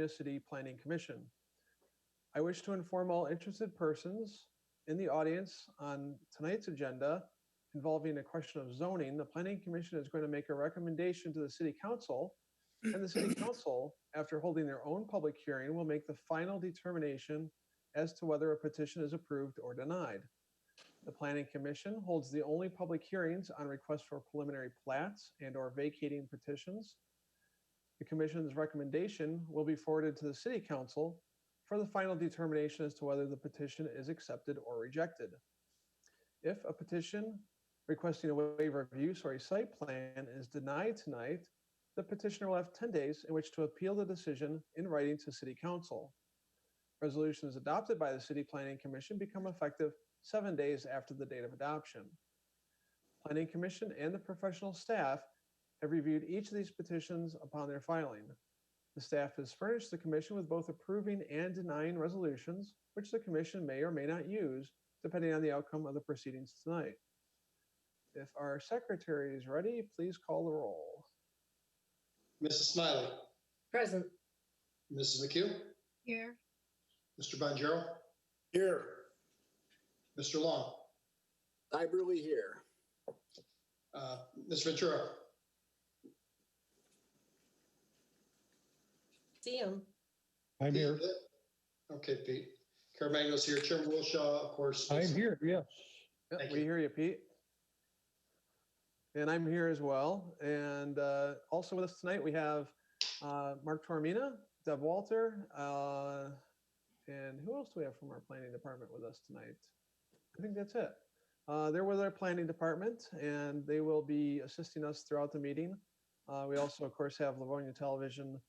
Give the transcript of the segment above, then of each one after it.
Livonia City Planning Commission. I wish to inform all interested persons in the audience on tonight's agenda involving a question of zoning. The Planning Commission is going to make a recommendation to the City Council, and the City Council, after holding their own public hearing, will make the final determination as to whether a petition is approved or denied. The Planning Commission holds the only public hearings on requests for preliminary plats and/or vacating petitions. The Commission's recommendation will be forwarded to the City Council for the final determination as to whether the petition is accepted or rejected. If a petition requesting a waiver of use or a site plan is denied tonight, the petitioner will have 10 days in which to appeal the decision in writing to City Council. Resolutions adopted by the City Planning Commission become effective 7 days after the date of adoption. Planning Commission and the professional staff have reviewed each of these petitions upon their filing. The staff has furnished the Commission with both approving and denying resolutions, which the Commission may or may not use, depending on the outcome of the proceedings tonight. If our secretary is ready, please call the roll. Mrs. Smiley. Present. Mrs. McHugh. Here. Mr. Bonjero. Here. Mr. Long. Iberly here. Ms. Ventura. See him. I'm Pete, here. Okay, Pete. Caremagno's here. Chairman Wilshaw, of course. I'm here, yes. Yep, Thank we you. hear you, Pete. And I'm here as well. And also with us tonight, we have Mark Tormina, Deb Walter, and who else do we have from our planning department with us tonight? I think that's it. They're with our planning department, and they will be assisting us throughout the meeting. We also, of course, have Livonia Television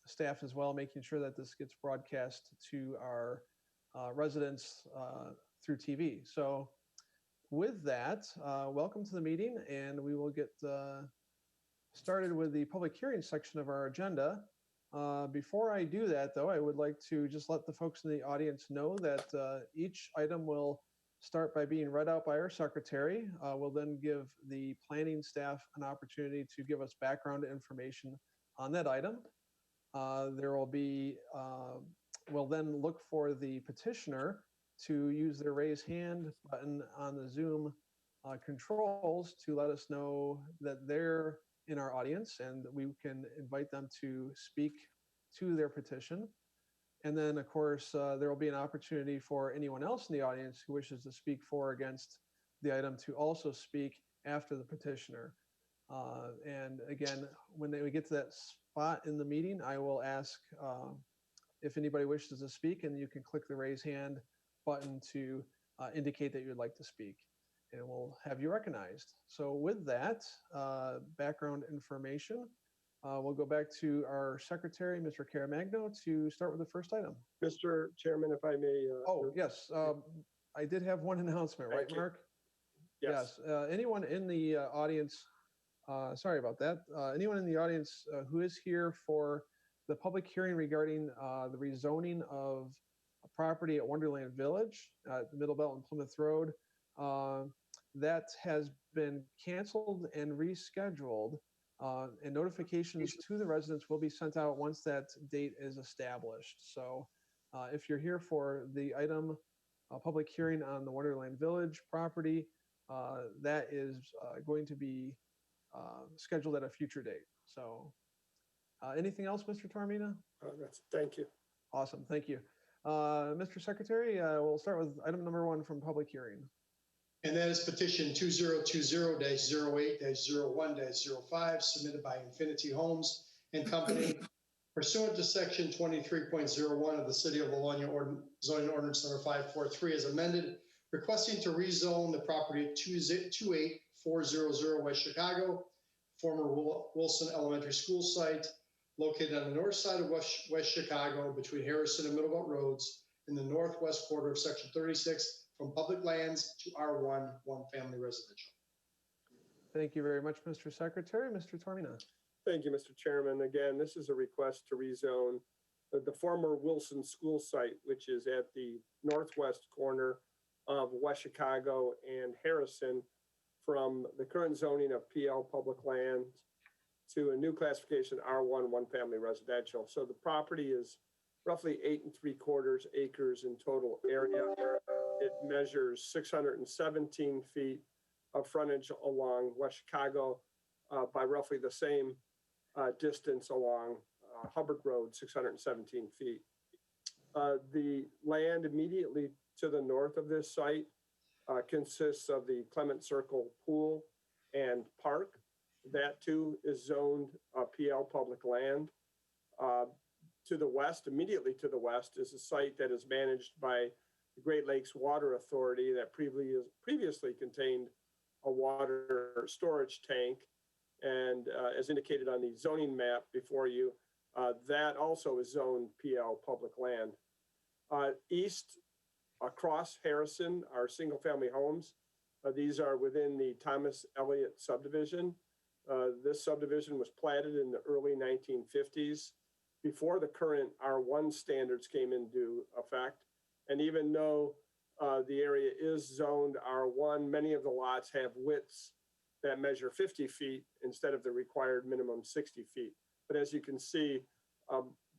staff as well, making sure that this gets broadcast to our residents through TV. So with that, welcome to the meeting, and we will get started with the public hearing section of our agenda. Before I do that, though, I would like to just let the folks in the audience know that each item will start by being read out by our secretary. We'll then give the planning staff an opportunity to give us background information on that item. There will be, we'll then look for the petitioner to use their raise hand button on the Zoom controls to let us know that they're in our audience, and we can invite them to speak to their petition. And then, of course, there will be an opportunity for anyone else in the audience who wishes to speak for or against the item to also speak after the petitioner. And again, when we get to that spot in the meeting, I will ask if anybody wishes to speak, and you can click the raise hand button to indicate that you would like to speak, and we'll have you recognized. So with that background information, we'll go back to our secretary, Mr. Caremagno, to start with the first item. Mr. Chairman, if I may. Oh, yes. I did have one announcement, right, Thank you. Mark? Yes. Anyone in the audience, sorry about that. Anyone in the audience who is here for the public hearing regarding the rezoning of a property at Wonderland Village, Middle Belt and Plymouth Road, that has been canceled and rescheduled, and notifications to the residents will be sent out once that date is established. So if you're here for the item, public hearing on the Wonderland Village property, that is going to be scheduled at a future date. So anything else, Mr. Tormina? Thank you. Awesome, thank you. Mr. Secretary, we'll start with item number 1 from public hearing. And that is petition 2020-08-01-05 submitted by Infinity Homes and Company pursuant to section 23.01 of the City of Livonia zoning ordinance number 543 as amended, requesting to rezone the property at 28400 West Chicago, former Wilson Elementary School site, located on the north side of West Chicago between Harrison and Middle Belt Roads in the northwest quarter of section 36 from public lands to R1, one family residential. Thank you very much, Mr. Secretary. Mr. Tormina. Thank you, Mr. Chairman. Again, this is a request to rezone the former Wilson School site, which is at the northwest corner of West Chicago and Harrison, from the current zoning of PL public land to a new classification, R1, one family residential. So the property is roughly 8 3/4 acres in total area. It measures 617 feet of frontage along West Chicago by roughly the same distance along Hubbard Road, 617 feet. The land immediately to the north of this site consists of the Clement Circle Pool and Park. That too is zoned PL public land. To the west, immediately to the west, is a site that is managed by the Great Lakes Water Authority that previously contained a water storage tank. And as indicated on the zoning map before you, that also is zoned PL public land. East, across Harrison, are single-family homes. These are within the Thomas Elliott subdivision. This subdivision was platted in the early 1950s, before the current R1 standards came into effect. And even though the area is zoned R1, many of the lots have widths that measure 50 feet instead of the required minimum 60 feet. But as you can see,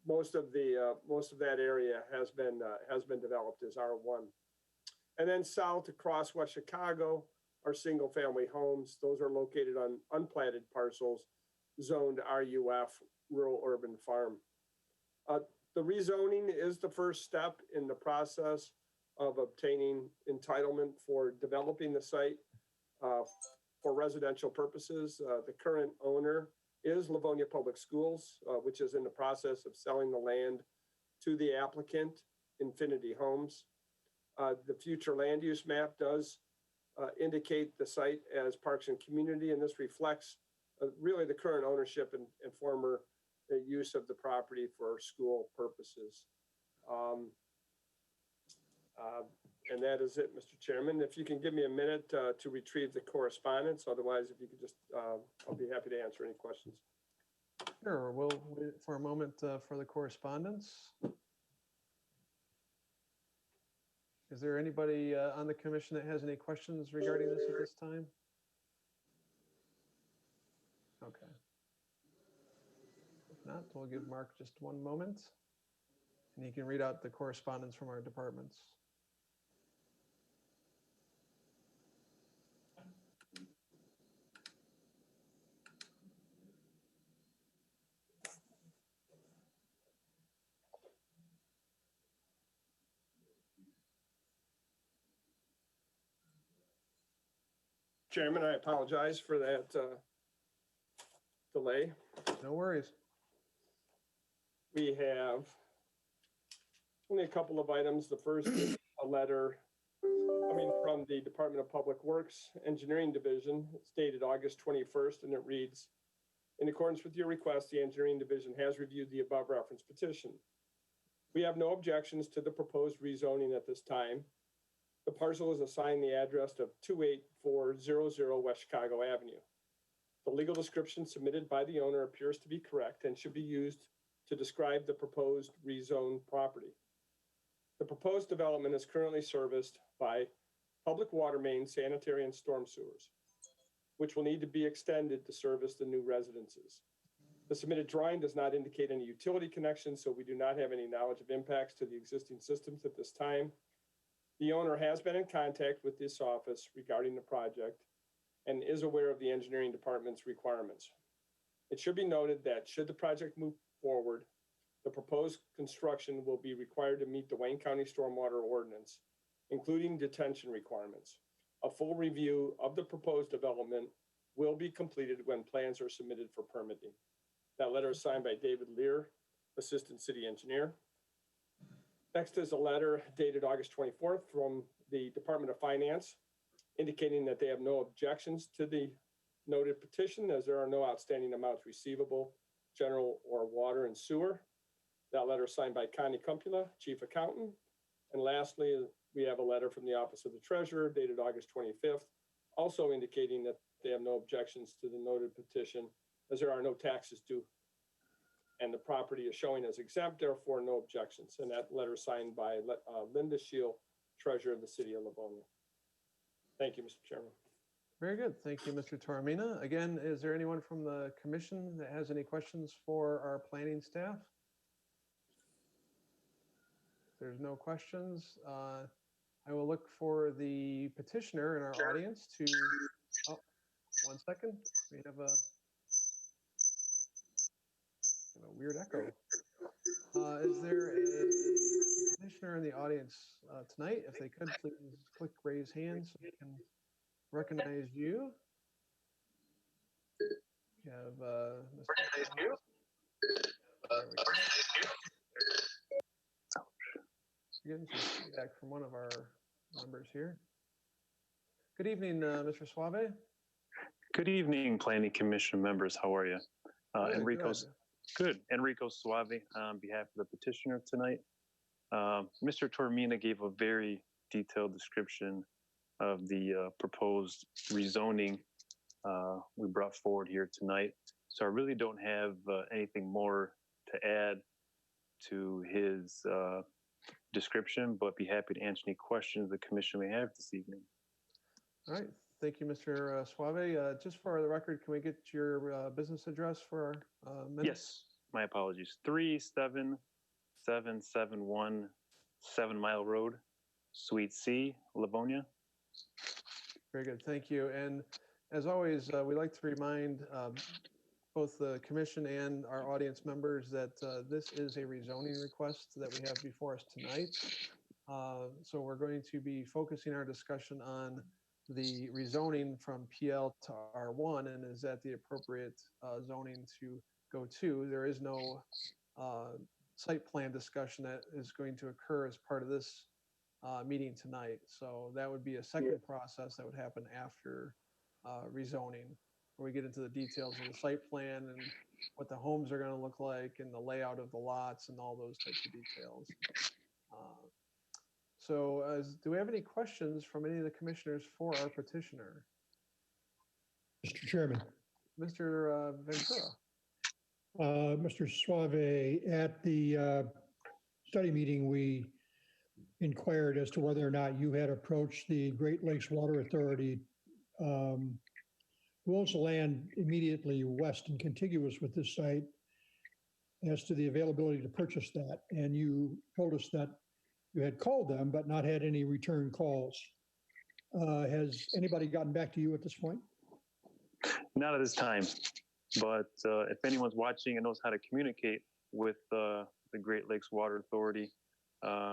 most of that area has been developed as R1. And then south across West Chicago are single family homes. Those are located on unplatted parcels zoned RUF, rural urban farm. The rezoning is the first step in the process of obtaining entitlement for developing the site for residential purposes. The current owner is Livonia Public Schools, which is in the process of selling the land to the applicant, Infinity Homes. The future land use map does indicate the site as Parks and Community, and this reflects really the current ownership and former use of the property for school purposes. And that is it, Mr. Chairman. If you can give me a minute to retrieve the correspondence, otherwise, if you could just, I'll be happy to answer any questions. Sure, we'll wait for a moment for the correspondence. Is there anybody on the commission that has any questions regarding this at this time? Okay. If not, we'll give Mark just one moment, and he can read out the correspondence from our departments. Chairman, I apologize for that delay. No worries. We have only a couple of items. The first is a letter coming from the Department of Public Works Engineering Division. It's dated August 21st, and it reads, in accordance with your request, the Engineering Division has reviewed the above referenced petition. We have no objections to the proposed rezoning at this time. The parcel is assigned the address of 28400 West Chicago Avenue. The legal description submitted by the owner appears to be correct and should be used to describe the proposed rezoned property. The proposed development is currently serviced by public water main, sanitary, and storm sewers, which will need to be extended to service the new residences. The submitted drawing does not indicate any utility connections, so we do not have any knowledge of impacts to the existing systems at this time. The owner has been in contact with this office regarding the project and is aware of the engineering department's requirements. It should be noted that should the project move forward, the proposed construction will be required to meet the Wayne County Stormwater Ordinance, including detention requirements. A full review of the proposed development will be completed when plans are submitted for permitting. That letter is signed by David Lear, Assistant City Engineer. Next is a letter dated August 24th from the Department of Finance, indicating that they have no objections to the noted petition, as there are no outstanding amounts receivable, general or water and sewer. That letter is signed by Connie Kumpula, Chief Accountant. And lastly, we have a letter from the Office of the Treasurer dated August 25th, also indicating that they have no objections to the noted petition, as there are no taxes due. And the property is showing as exempt, therefore no objections. And that letter is signed by Linda Scheel, Treasurer of the City of Livonia. Thank you, Mr. Chairman. Very good. Thank you, Mr. Toromina. Again, is there anyone from the commission that has any questions for our planning staff? If there's no questions, I will look for the petitioner in our audience to, oh, 1 second. We have a weird echo. Is there a petitioner in the audience tonight? If they could, please click raise hand so we can recognize you. We have Mr. There we go. Getting some feedback from one of our members here. Good evening, Mr. Suave. Good evening, Planning Commission members. How are you? Good. Enrico Suave on behalf of the petitioner tonight. Mr. Toromina gave a very detailed description of the proposed rezoning we brought forward here tonight. So I really don't have anything more to add to his description, but be happy to answer any questions the commission may have this evening. All right. Thank you, Mr. Suave. Just for the record, can we get your business address for our minutes? Yes, my apologies. 37771 7 Mile Road, Suite C, Livonia. Very good. Thank you. And as always, we like to remind both the commission and our audience members that this is a rezoning request that we have before us tonight. So we're going to be focusing our discussion on the rezoning from PL to R1, and is that the appropriate zoning to go to. There is no site plan discussion that is going to occur as part of this meeting tonight. So that would be a second process that would happen after rezoning, where we get into the details of the site plan and what the homes are going to look like and the layout of the lots and all those types of details. So do we have any questions from any of the commissioners for our petitioner? Mr. Chairman. Mr. Ventura. Mr. Suave, at the study meeting, we inquired as to whether or not you had approached the Great Lakes Water Authority, who owns the land immediately west and contiguous with this site, as to the availability to purchase that. And you told us that you had called them, but not had any return calls. Has anybody gotten back to you at this point? Not at this time, but if anyone's watching and knows how to communicate with the Great Lakes Water Authority,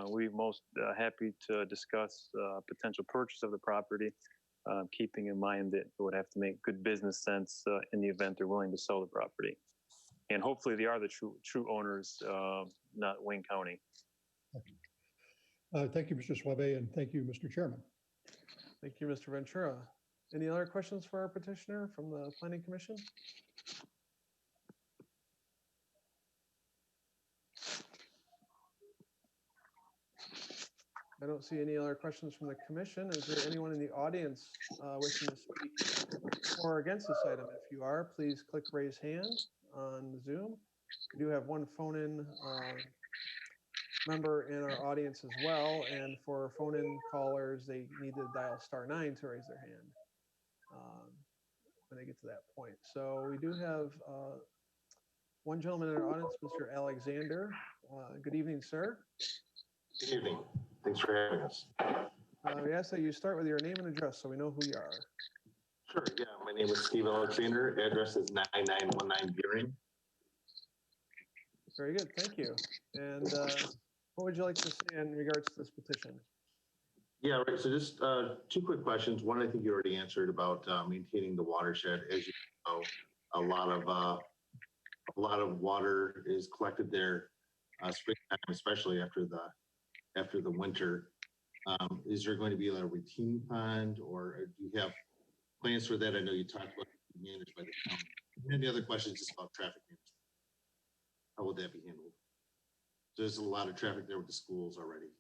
we're most happy to discuss potential purchase of the property, keeping in mind that it would have to make good business sense in the event they're willing to sell the property. And hopefully they are the true owners, not Wayne County. Thank you, Mr. Suave, and thank you, Mr. Chairman. Thank you, Mr. Ventura. Any other questions for our petitioner from the Planning Commission? I don't see any other questions from the commission. Is there anyone in the audience wishing to speak for or against this item? If you are, please click raise hand on Zoom. We do have one phone-in member in our audience as well, and for phone-in callers, they need to dial *9 to raise their hand when they get to that point. So we do have one gentleman in our audience, Mr. Alexander. Good evening, sir. Good evening. Thanks for having us. We ask that you start with your name and address so we know who you are. Sure. Yeah, my name is Steve Alexander. Address is 9919 Gearing. Very good. Thank you. And what would you like to say in regards to this petition? Yeah, right. So just two quick questions. One, I think you already answered about maintaining the watershed. As you know, a lot of water is collected there, springtime, especially after the winter. Is there going to be a retaining pond, or do you have plans for that? I know you talked about it being managed by the county. And the other question is just about traffic management. How will that be handled? There's a lot of traffic there with the schools already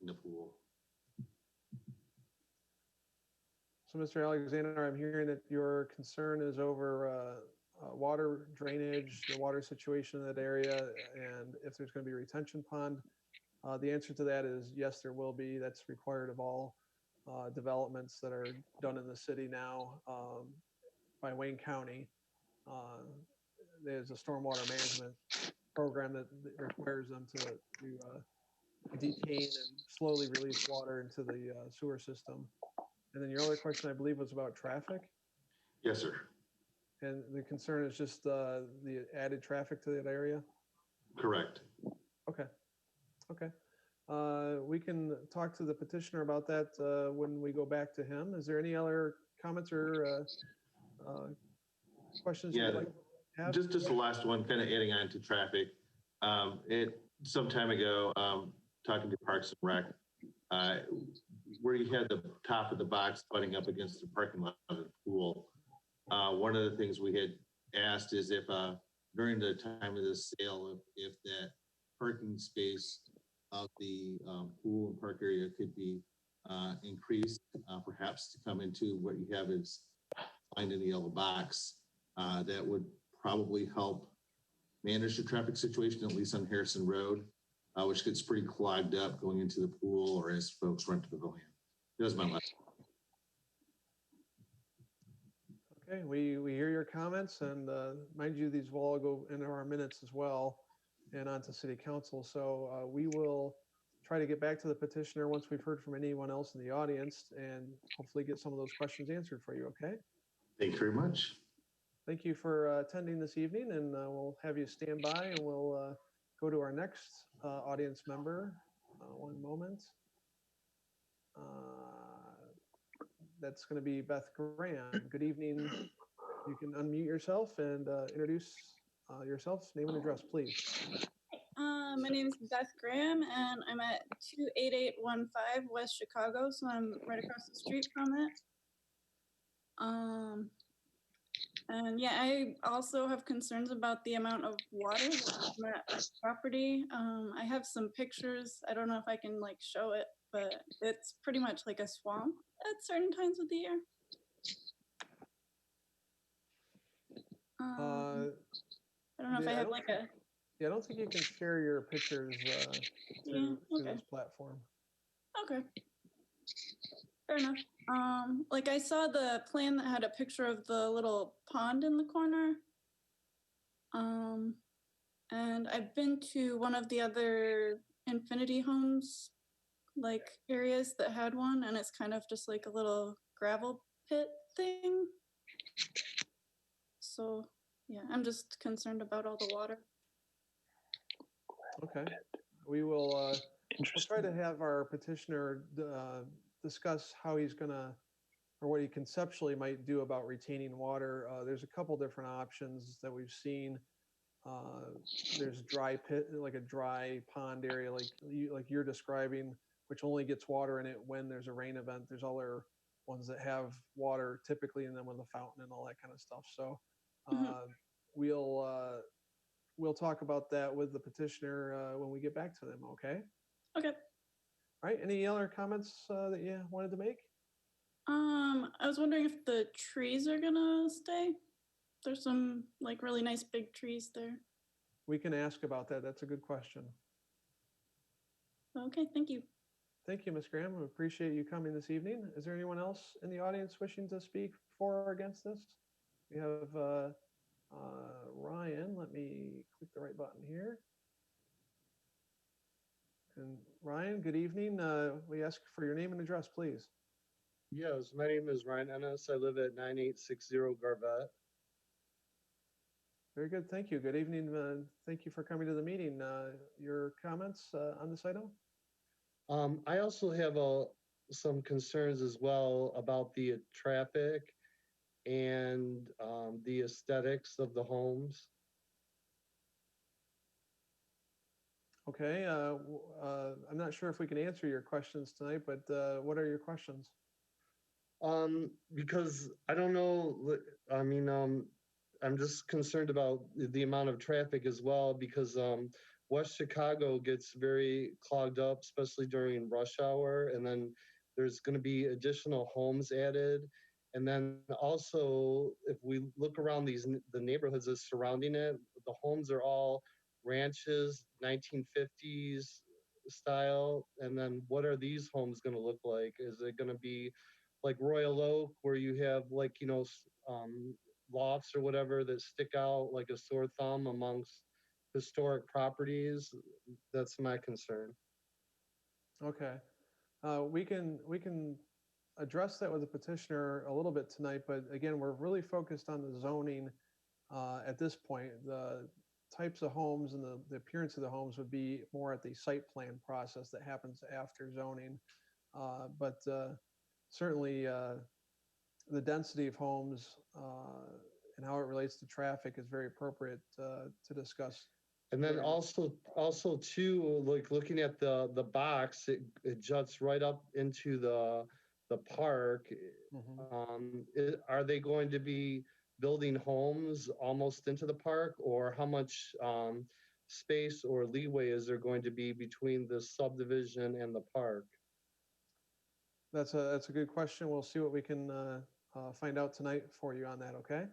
in the pool. So, Mr. Alexander, I'm hearing that your concern is over water drainage, the water situation in that area, and if there's going to be a retention pond. The answer to that is yes, there will be. That's required of all developments that are done in the city now by Wayne County. There's a stormwater management program that requires them to detain and slowly release water into the sewer system. And then your other question, I believe, was about traffic. Yes, sir. And the concern is just the added traffic to that area? Correct. Okay. Okay. We can talk to the petitioner about that when we go back to him. Is there any other comments or questions Yeah, you'd like to have? just the last one, kind of adding on to traffic. Some time ago, talking to Parks and Rec, where you had the top of the box butting up against the parking lot of the pool. One of the things we had asked is if during the time of the sale, if that parking space of the pool and park area could be increased, perhaps to come into what you have is find in the yellow box. That would probably help manage the traffic situation, at least on Harrison Road, which gets pretty clogged up going into the pool or as folks run to the Pavilion. That's my last. Okay, we hear your comments, and mind you, these will all go into our minutes as well and onto city council. So we will try to get back to the petitioner once we've heard from anyone else in the audience and hopefully get some of those questions answered for you, okay? Thank you very much. Thank you for attending this evening, and we'll have you stand by, and we'll go to our next audience member. One moment. That's going to be Beth Graham. Good evening. You can unmute yourself and introduce yourself, name and address, please. My name is Beth Graham, and I'm at 28815 West Chicago, so I'm right across the street from it. And yeah, I also have concerns about the amount of water that's on that property. I have some pictures. I don't know if I can like show it, but it's pretty much like a swamp at certain times of the year. I don't know if I have like a. Yeah, I don't think you can share your pictures through this platform. Okay. Fair enough. Like I saw the plan that had a picture of the little pond in the corner. And I've been to one of the other Infinity Homes like areas that had one, and it's kind of just like a little gravel pit thing. So yeah, I'm just concerned about all the water. Okay. We will we'll try to have our petitioner discuss how he's going to, or what he conceptually might do about retaining water. There's a couple different options that we've seen. There's dry pit, like a dry pond area, like you're describing, which only gets water in it when there's a rain event. There's other ones that have water typically in them with a fountain and all that kind of stuff. So we'll talk about that with the petitioner when we get back to them. Okay. Okay. All right. Any other comments that you wanted to make? I was wondering if the trees are gonna stay. There's some like really nice big trees there. We can ask about that. That's a good question. Okay, thank you. Thank you, Ms. Graham. We appreciate you coming this evening. Is there anyone else in the audience wishing to speak for or against this? We have Ryan. Let me click the right button here. And Ryan, good evening. We ask for your name and address, please. Yes, my name is Ryan Ennis. I live at 9860 Garvette. Very good. Thank you. Good evening. Thank you for coming to the meeting. Your comments on this item? I also have some concerns as well about the traffic and the aesthetics of the homes. Okay. I'm not sure if we can answer your questions tonight, but what are your questions? Because I don't know, I mean, I'm just concerned about the amount of traffic as well, because West Chicago gets very clogged up, especially during rush hour. And then there's going to be additional homes added. And then also, if we look around the neighborhoods that's surrounding it, the homes are all ranches, 1950s style? And then what are these homes going to look like? Is it going to be like Royal Oak where you have like, lofts or whatever that stick out like a sore thumb amongst historic properties? That's my concern. Okay. We can address that with the petitioner a little bit tonight, but again, we're really focused on the zoning at this point. The types of homes and the appearance of the homes would be more at the site plan process that happens after zoning. But certainly the density of homes and how it relates to traffic is very appropriate to discuss. And then during- also too, like looking at the box, it juts right up into the park. Mhm. Are they going to be building homes almost into the park, or how much space or leeway is there going to be between the subdivision and the park? That's a good question. We'll see what we can find out tonight for you on that. Okay.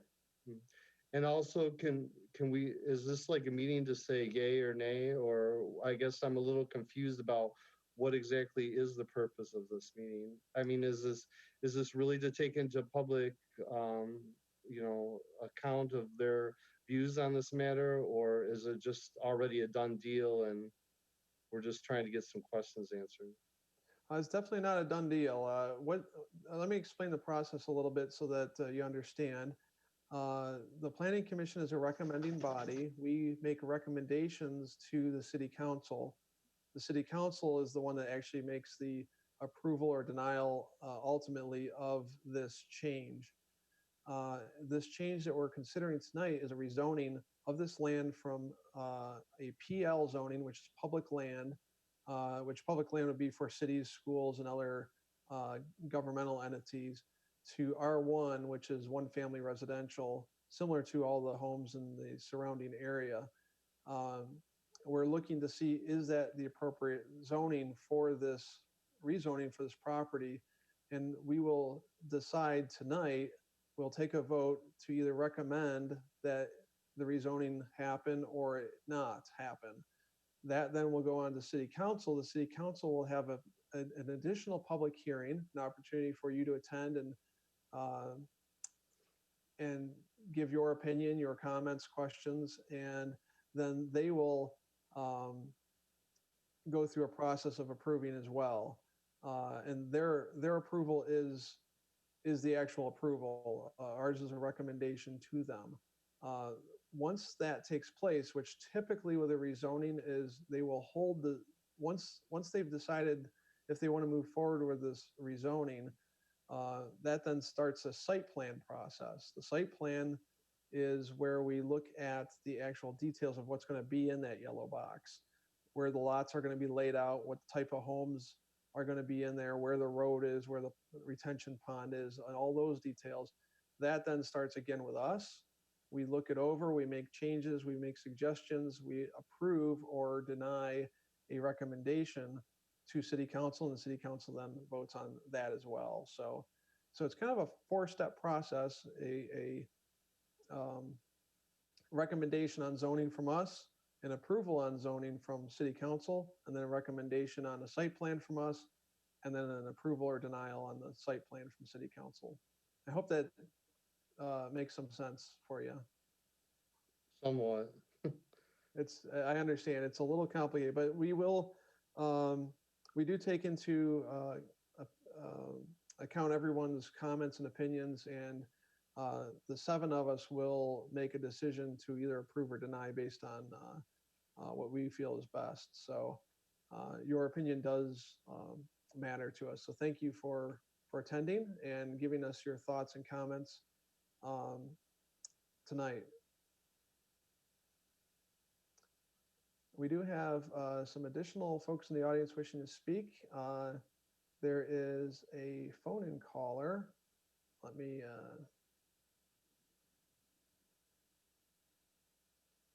And also, is this like a meeting to say yay or nay? Or I guess I'm a little confused about what exactly is the purpose of this meeting. I mean, is this really to take into public, account of their views on this matter? Or is it just already a done deal and we're just trying to get some questions answered? It's definitely not a done deal. Let me explain the process a little bit so that you understand. The Planning Commission is a recommending body. We make recommendations to the City Council. The City Council is the one that actually makes the approval or denial ultimately of this change. This change that we're considering tonight is a rezoning of this land from a PL zoning, which is public land, which public land would be for cities, schools, and other governmental entities, to R1, which is one family residential, similar to all the homes in the surrounding area. We're looking to see, is that the appropriate zoning for this rezoning for this property? And we will decide tonight, we'll take a vote to either recommend that the rezoning happen or it not happen. That then will go on to City Council. The City Council will have an additional public hearing, an opportunity for you to attend and give your opinion, your comments, questions, and then they will go through a process of approving as well. And their approval is the actual approval. Ours is a recommendation to them. Once that takes place, which typically with a rezoning is they will hold once they've decided if they want to move forward with this rezoning, that then starts a site plan process. The site plan is where we look at the actual details of what's going to be in that yellow box, where the lots are going to be laid out, what type of homes are going to be in there, where the road is, where the retention pond is, and all those details. That then starts again with us. We look it over, we make changes, we make suggestions, we approve or deny a recommendation to City Council, and the City Council then votes on that as well. So it's kind of a four-step process: a recommendation on zoning from us, an approval on zoning from City Council, and then a recommendation on the site plan from us, and then an approval or denial on the site plan from City Council. I hope that makes some sense for you. Somewhat. I understand it's a little complicated, but we do take into account everyone's comments and opinions, and the seven of us will make a decision to either approve or deny based on what we feel is best. So your opinion does matter to us. So thank you for attending and giving us your thoughts and comments tonight. We do have some additional folks in the audience wishing to speak. There is a phone-in caller. Let me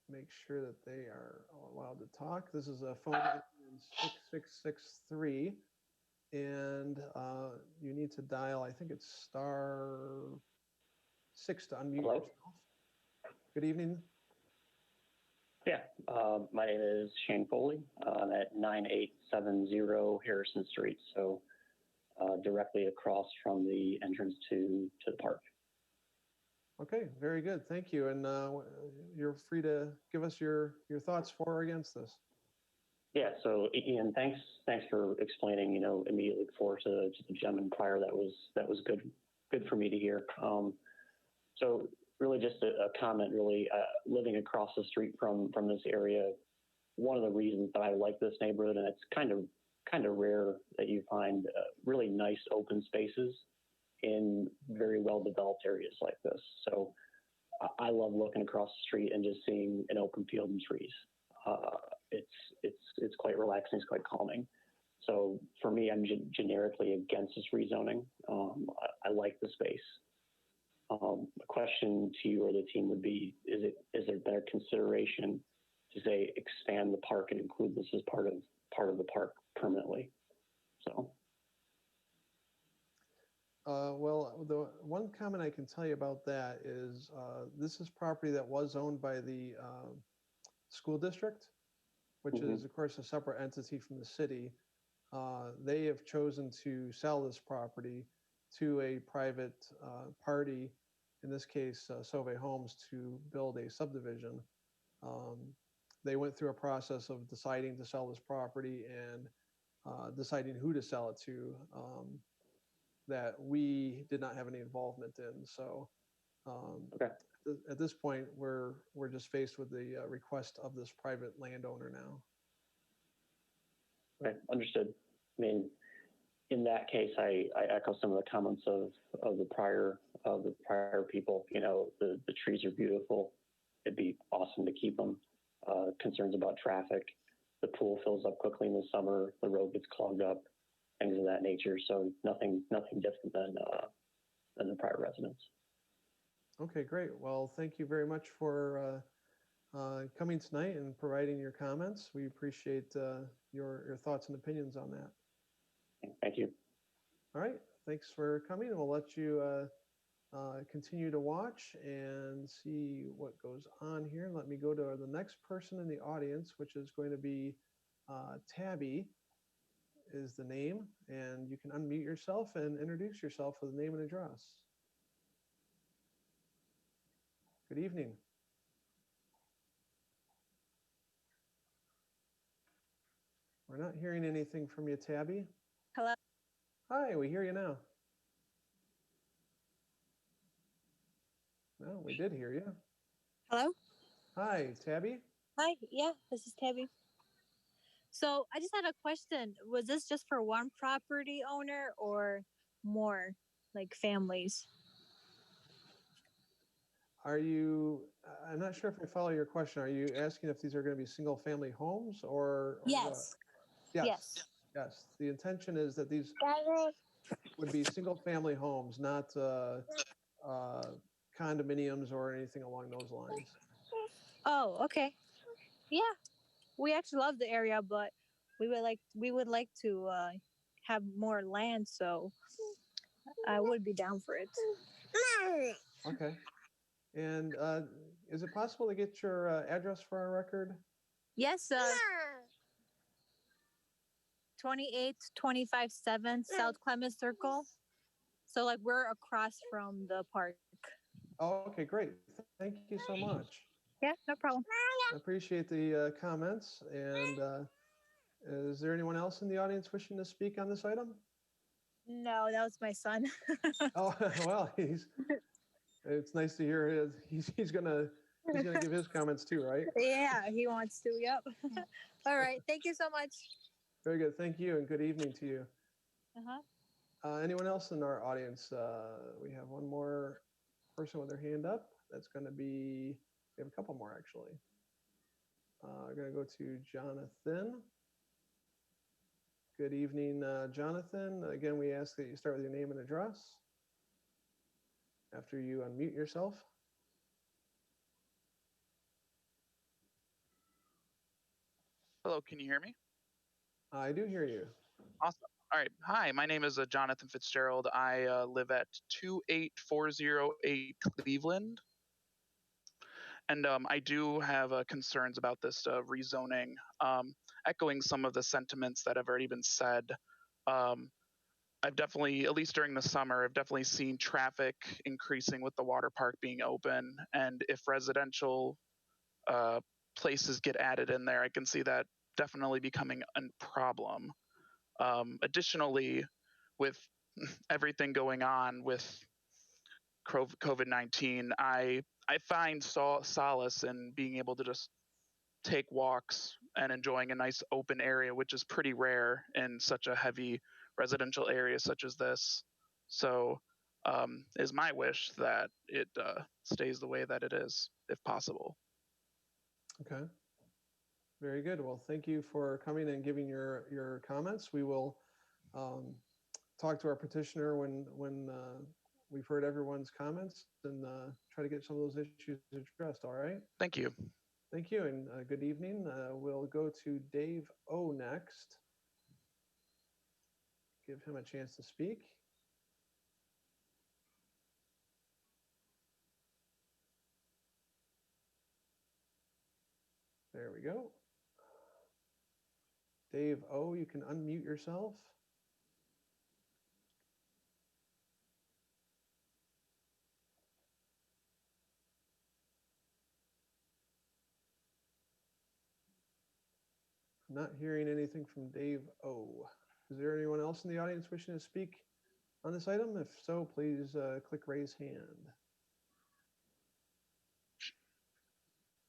make sure that they are allowed to talk. This is a phone in 6663, and you need to dial, I think it's *6 to unmute yourself. Good evening. Yeah, my name is Shane Foley. I'm at 9870 Harrison Street, so directly across from the entrance to the park. Okay, very good. Thank you. And you're free to give us your thoughts for or against this. Yeah, so Ian, thanks for explaining. Immediately before to the gentleman prior, that was good for me to hear. So really just a comment. Really, living across the street from this area, one of the reasons that I like this neighborhood, and it's kind of rare that you find really nice open spaces in very well developed areas like this. So I love looking across the street and just seeing an open field and trees. It's quite relaxing. It's quite calming. So for me, I'm generically against this rezoning. I like the space. A question to you or the team would be: is there better consideration to say expand the park and include this as part of the park permanently? So. Well, the one comment I can tell you about that is this is property that was owned by the school district, which is, of course, a separate entity from the city. They have chosen to sell this property to a private party, in this case, Sauve Homes, to build a subdivision. They went through a process of deciding to sell this property and deciding who to sell it to. That we did not have any involvement in. So Okay. at this point, we're just faced with the request of this private landowner now. Okay, understood. I mean, in that case, I echo some of the comments of the prior people. The trees are beautiful. It'd be awesome to keep them. Concerns about traffic. The pool fills up quickly in the summer. The road gets clogged up. Things of that nature. So nothing different than the prior residents. Okay, great. Well, thank you very much for coming tonight and providing your comments. We appreciate your thoughts and opinions on that. Thank you. All right. Thanks for coming, and we'll let you continue to watch and see what goes on here. Let me go to the next person in the audience, which is going to be Tabby. Is the name, and you can unmute yourself and introduce yourself with a name and address. Good evening. We're not hearing anything from you, Tabby. Hello. Hi, we hear you now. No, we did hear you. Hello. Hi, Tabby. Hi. Yeah, this is Tabby. So I just had a question. Was this just for one property owner or more, like families? I'm not sure if I follow your question. Are you asking if these are going to be single family homes or Yes. What? Yes. Yes. The intention is that these would be single family homes, not condominiums or anything along those lines. Oh, okay. Yeah, we actually love the area, but we would like to have more land, so I would be down for it. Okay. And is it possible to get your address for our record? Yes. 28257 South Clemens Circle. So like we're across from the park. Oh, okay, great. Thank you so much. Yeah, no problem. I appreciate the comments. And is there anyone else in the audience wishing to speak on this item? No, that was my son. Oh, well, it's nice to hear he's gonna give his comments too, right? Yeah, he wants to. Yep. All right. Thank you so much. Very good. Thank you, and good evening to you. Uh-huh. Anyone else in our audience? We have one more person with their hand up. That's going to be, we have a couple more actually. We're going to go to Jonathan. Good evening, Jonathan. Again, we ask that you start with your name and address after you unmute yourself. Hello, can you hear me? I do hear you. Awesome. All right. Hi, my name is Jonathan Fitzgerald. I live at 28408 Cleveland. And I do have concerns about this rezoning, echoing some of the sentiments that have already been said. I've definitely, at least during the summer, I've definitely seen traffic increasing with the water park being open. And if residential places get added in there, I can see that definitely becoming a problem. Additionally, with everything going on with COVID-19, I find solace in being able to just take walks and enjoying a nice open area, which is pretty rare in such a heavy residential area such as this. So is my wish that it stays the way that it is, if possible. Okay. Very good. Well, thank you for coming and giving your comments. We will talk to our petitioner when we've heard everyone's comments and try to get some of those issues addressed. All right. Thank you. Thank you, and good evening. We'll go to Dave O next. Give him a chance to speak. There we go. Dave O, you can unmute yourself. I'm not hearing anything from Dave O. Is there anyone else in the audience wishing to speak on this item? If so, please click raise hand.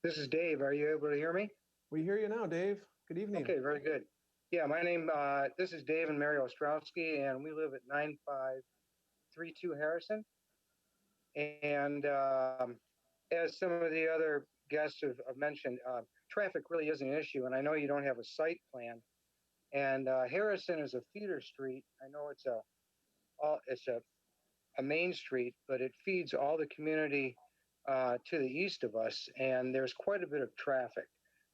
This is Dave. Are you able to hear me? We hear you now, Dave. Good evening. Okay, very good. Yeah, this is Dave and Mary Ostrowski, and we live at 9532 Harrison. And as some of the other guests have mentioned, traffic really is an issue, and I know you don't have a site plan. And Harrison is a feeder street. I know it's a main street, but it feeds all the community to the east of us, and there's quite a bit of traffic.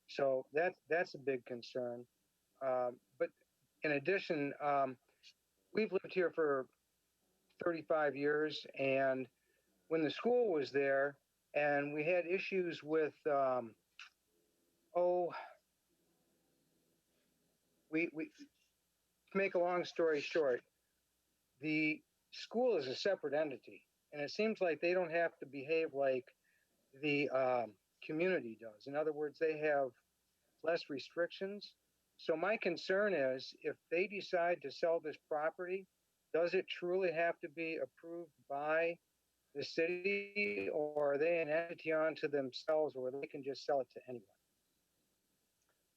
So that's a big concern. But in addition, we've lived here for 35 years, and when the school was there, and we had issues with, to make a long story short, the school is a separate entity, and it seems like they don't have to behave like the community does. In other words, they have less restrictions. So my concern is if they decide to sell this property, does it truly have to be approved by the city, or are they an entity unto themselves where they can just sell it to anyone?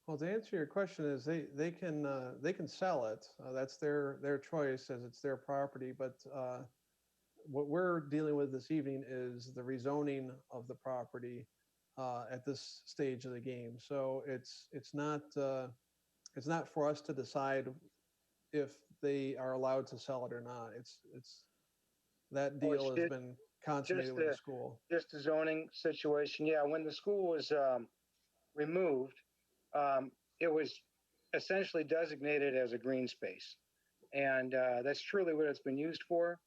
Well, to answer your question is they can sell it. That's their choice as it's their property. But what we're dealing with this evening is the rezoning of the property at this stage of the game. So it's not for us to decide if they are allowed to sell it or not. It's that deal has been consummated with the school. Just a zoning situation. Yeah, when the school was removed, it was essentially designated as a green space. And that's truly what it's been used for.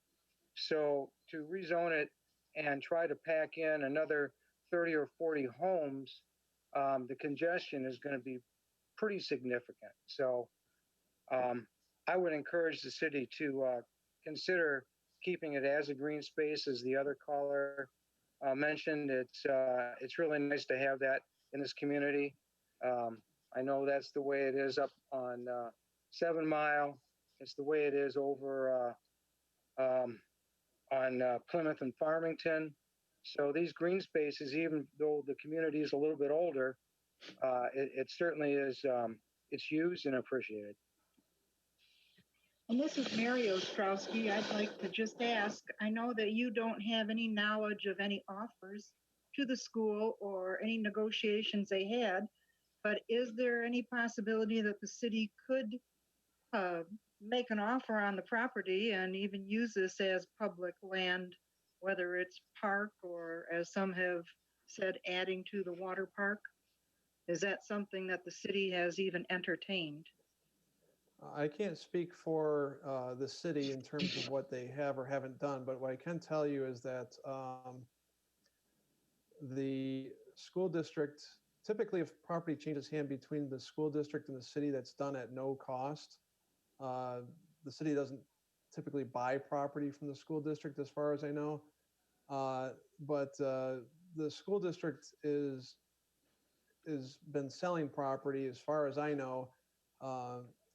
So to rezone it and try to pack in another 30 or 40 homes, the congestion is going to be pretty significant. So I would encourage the city to consider keeping it as a green space, as the other caller mentioned. It's really nice to have that in this community. I know that's the way it is up on 7 Mile. It's the way it is over on Plymouth and Farmington. So these green spaces, even though the community is a little bit older, it certainly is, it's used and appreciated. And this is Mary Ostrowski. I'd like to just ask, I know that you don't have any knowledge of any offers to the school or any negotiations they had, but is there any possibility that the city could make an offer on the property and even use this as public land, whether it's park or, as some have said, adding to the water park? Is that something that the city has even entertained? I can't speak for the city in terms of what they have or haven't done, but what I can tell you is that the school district, typically if property changes hand between the school district and the city, that's done at no cost. The city doesn't typically buy property from the school district, as far as I know. But the school district is been selling property, as far as I know,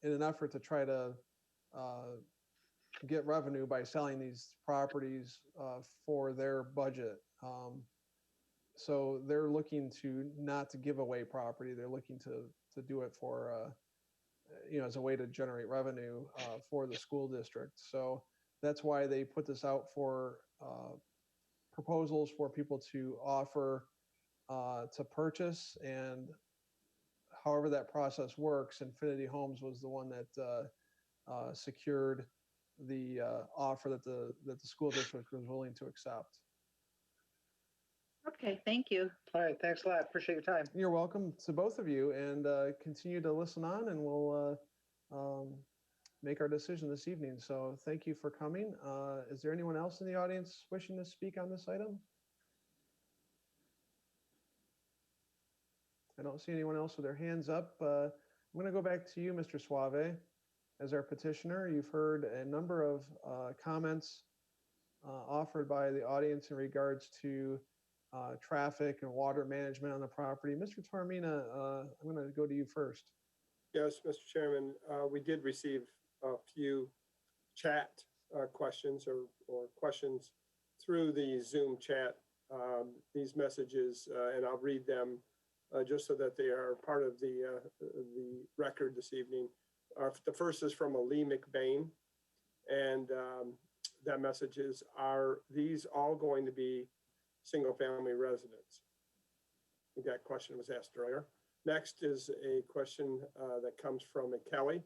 in an effort to try to get revenue by selling these properties for their budget. So they're looking to not to give away property. They're looking to do it for as a way to generate revenue for the school district. So that's why they put this out for proposals for people to offer to purchase. And however that process works, Infinity Homes was the one that secured the offer that the school district was willing to accept. Okay, thank you. All right, thanks a lot. Appreciate your time. You're welcome to both of you, and continue to listen on, and we'll make our decision this evening. So thank you for coming. Is there anyone else in the audience wishing to speak on this item? I don't see anyone else with their hands up. I'm going to go back to you, Mr. Suave, as our petitioner. You've heard a number of comments offered by the audience in regards to traffic and water management on the property. Mr. Taormina, I'm going to go to you first. Yes, Mr. Chairman, we did receive a few chat questions or questions through the Zoom chat. These messages, and I'll read them just so that they are part of the record this evening. The first is from a Lee McBain, and that message is, are these all going to be single-family residents? I think that question was asked earlier. Next is a question that comes from a Kelly.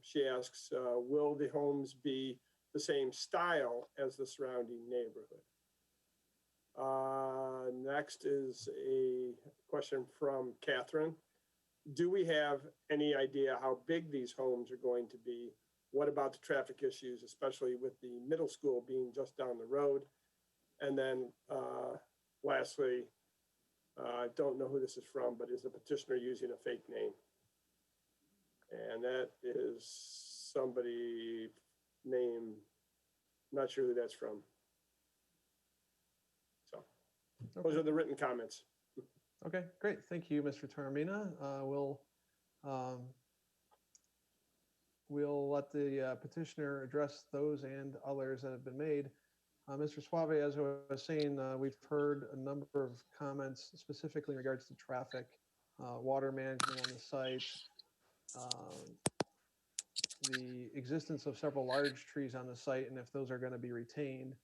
She asks, will the homes be the same style as the surrounding neighborhood? Next is a question from Catherine. Do we have any idea how big these homes are going to be? What about the traffic issues, especially with the middle school being just down the road? And then lastly, I don't know who this is from, but is the petitioner using a fake name? And that is somebody named, not sure who that's from. So those are the written comments. Okay, great. Thank you, Mr. Taormina. We'll let the petitioner address those and others that have been made. Mr. Suave, as I was saying, we've heard a number of comments specifically in regards to traffic, water management on the site, the existence of several large trees on the site, and if those are going to be retained,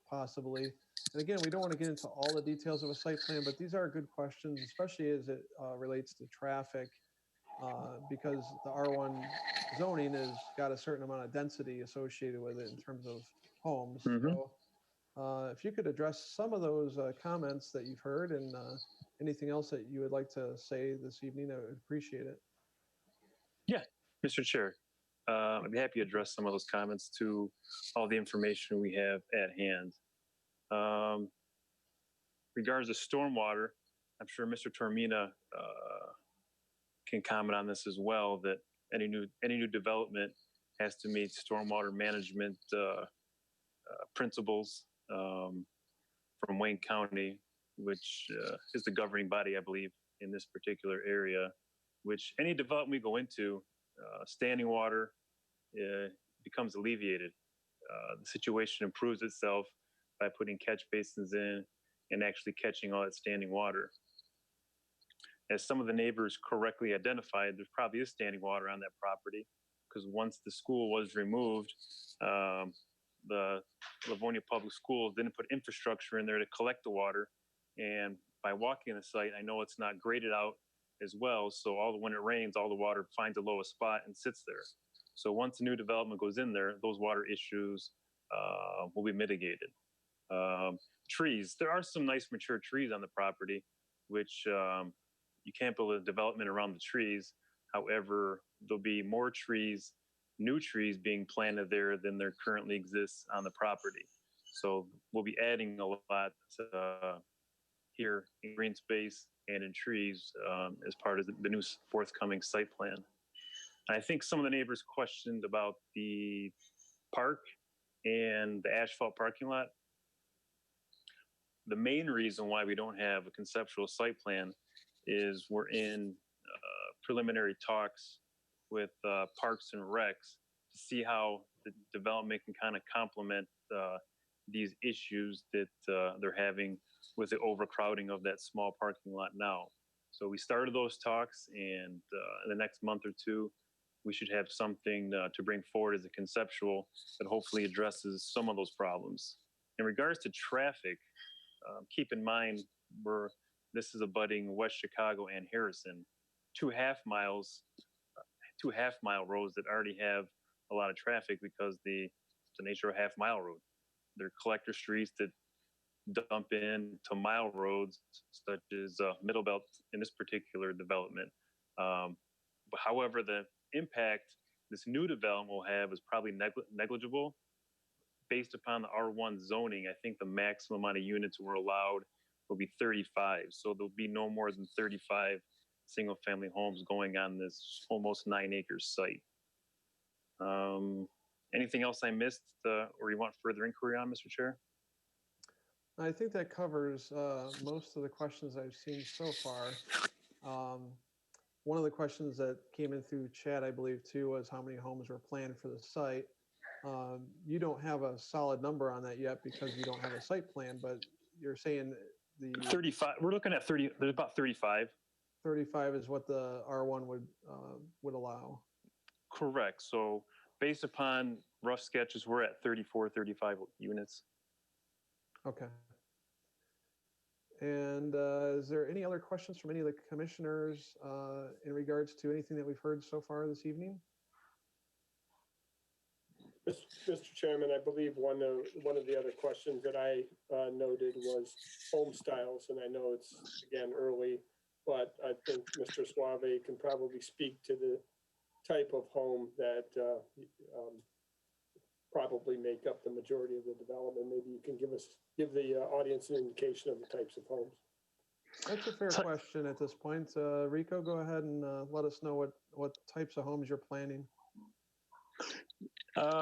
possibly. And again, we don't want to get into all the details of a site plan, but these are good questions, especially as it relates to traffic, because the R1 zoning has got a certain amount of density associated with it in terms of homes. Mm-hmm. So if you could address some of those comments that you've heard, and anything else that you would like to say this evening, I would appreciate it. Yeah, Mr. Chair, I'd be happy to address some of those comments to all the information we have at hand. Regards to stormwater, I'm sure Mr. Taormina can comment on this as well, that any new development has to meet stormwater management principles from Wayne County, which is the governing body, I believe, in this particular area, which any development we go into, standing water becomes alleviated. The situation improves itself by putting catch basins in and actually catching all that standing water. As some of the neighbors correctly identified, there probably is standing water on that property, because once the school was removed, the Livonia Public Schools didn't put infrastructure in there to collect the water. And by walking the site, I know it's not graded out as well. So when it rains, all the water finds the lowest spot and sits there. So once a new development goes in there, those water issues will be mitigated. Trees, there are some nice mature trees on the property, which you can't build a development around the trees. However, there'll be more trees, new trees being planted there than there currently exists on the property. So we'll be adding a lot here in green space and in trees as part of the new forthcoming site plan. I think some of the neighbors questioned about the park and the asphalt parking lot. The main reason why we don't have a conceptual site plan is we're in preliminary talks with Parks and Recs to see how the development can kind of complement these issues that they're having with the overcrowding of that small parking lot now. So we started those talks, and in the next month or two, we should have something to bring forward as a conceptual that hopefully addresses some of those problems. In regards to traffic, keep in mind this is abutting West Chicago and Harrison, two half-mile roads that already have a lot of traffic because the nature of half-mile road. They're collector streets that dump into mile roads, such as Middle Belt in this particular development. But however, the impact this new development will have is probably negligible. Based upon the R1 zoning, I think the maximum amount of units we're allowed will be 35. So there'll be no more than 35 single-family homes going on this almost 9-acre site. Anything else I missed or you want further inquiry on, Mr. Chair? I think that covers most of the questions I've seen so far. One of the questions that came in through chat, I believe, too, was how many homes were planned for the site. You don't have a solid number on that yet because you don't have a site plan, but you're saying the 35. We're looking at 30. There's about 35. 35 is what the R1 would allow. Correct. So based upon rough sketches, we're at 34, 35 units. Okay. And is there any other questions from any of the commissioners in regards to anything that we've heard so far this evening? Mr. Chairman, I believe one of the other questions that I noted was home styles, and I know it's, again, early, but I think Mr. Suave can probably speak to the type of home that probably make up the majority of the development. Maybe you can give the audience an indication of the types of homes. That's a fair question at this point. Rico, go ahead and let us know what types of homes you're planning.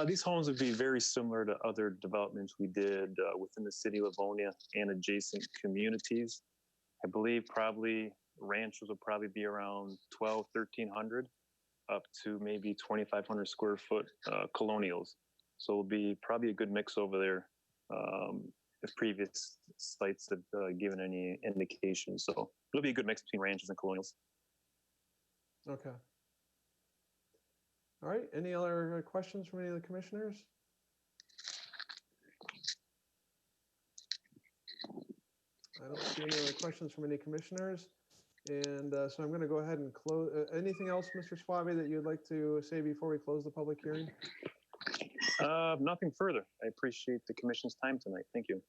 These homes would be very similar to other developments we did within the city of Livonia and adjacent communities. I believe probably ranches will probably be around 1,300 up to maybe 2,500 square foot colonials. So it'll be probably a good mix over there if previous sites have given any indication. So it'll be a good mix between ranches and colonials. Okay. All right. Any other questions from any of the commissioners? I don't see any other questions from any commissioners. And so I'm going to go ahead and close. Anything else, Mr. Suave, that you'd like to say before we close the public hearing? Nothing further. I appreciate the commission's time tonight. Thank you.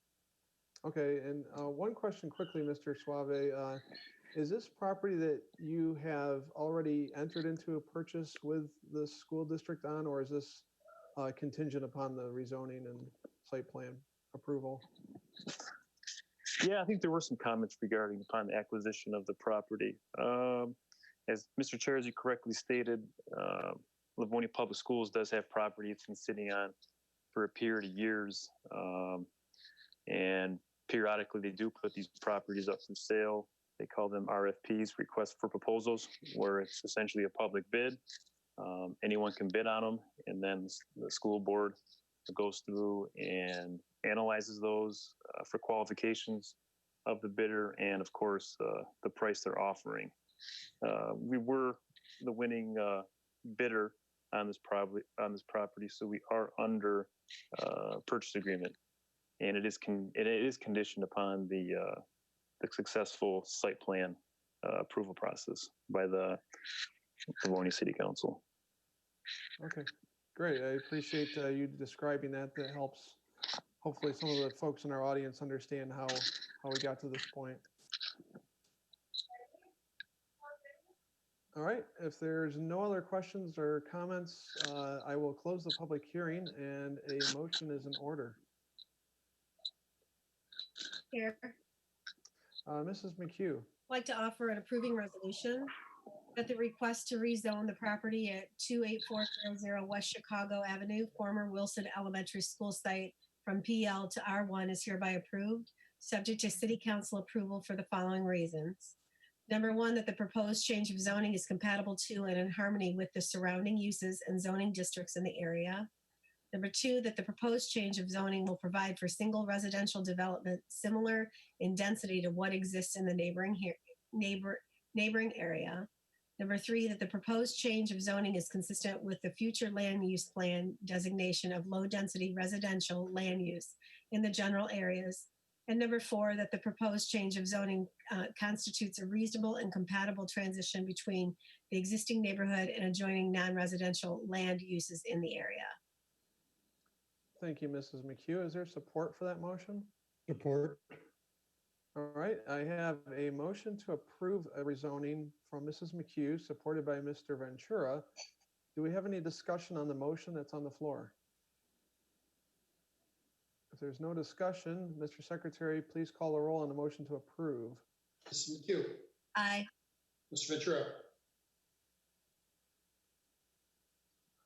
Okay. And one question quickly, Mr. Suave. Is this property that you have already entered into a purchase with the school district on, or is this contingent upon the rezoning and site plan approval? Yeah, I think there were some comments regarding upon the acquisition of the property. As Mr. Chair, as you correctly stated, Livonia Public Schools does have property it's been sitting on for a period of years. And periodically they do put these properties up for sale. They call them RFPs, requests for proposals, where it's essentially a public bid. Anyone can bid on them, and then the school board goes through and analyzes those for qualifications of the bidder and, of course, the price they're offering. We were the winning bidder on this property, so we are under purchase agreement, and it is conditioned upon the successful site plan approval process by the Livonia City Council. Okay, great. I appreciate you describing that. That helps hopefully some of the folks in our audience understand how we got to this point. All right, if there's no other questions or comments, I will close the public hearing and a motion is in order. Here. Mrs. McHugh. I'd like to offer an approving resolution that the request to rezone the property at 28400 West Chicago Avenue, former Wilson Elementary School site from PL to R1 is hereby approved, subject to city council approval for the following reasons. Number one, that the proposed change of zoning is compatible to and in harmony with the surrounding uses and zoning districts in the area. Number two, that the proposed change of zoning will provide for single residential development similar in density to what exists in the neighboring area. Number three, that the proposed change of zoning is consistent with the future land use plan designation of low-density residential land use in the general areas. And number four, that the proposed change of zoning constitutes a reasonable and compatible transition between the existing neighborhood and adjoining non-residential land uses in the area. Thank you, Mrs. McHugh. Is there support for that motion? Support. All right, I have a motion to approve a rezoning from Mrs. McHugh, supported by Mr. Ventura. Do we have any discussion on the motion that's on the floor? If there's no discussion, Mr. Secretary, please call the roll on the motion to approve. Mrs. McHugh. Aye. Mr. Ventura.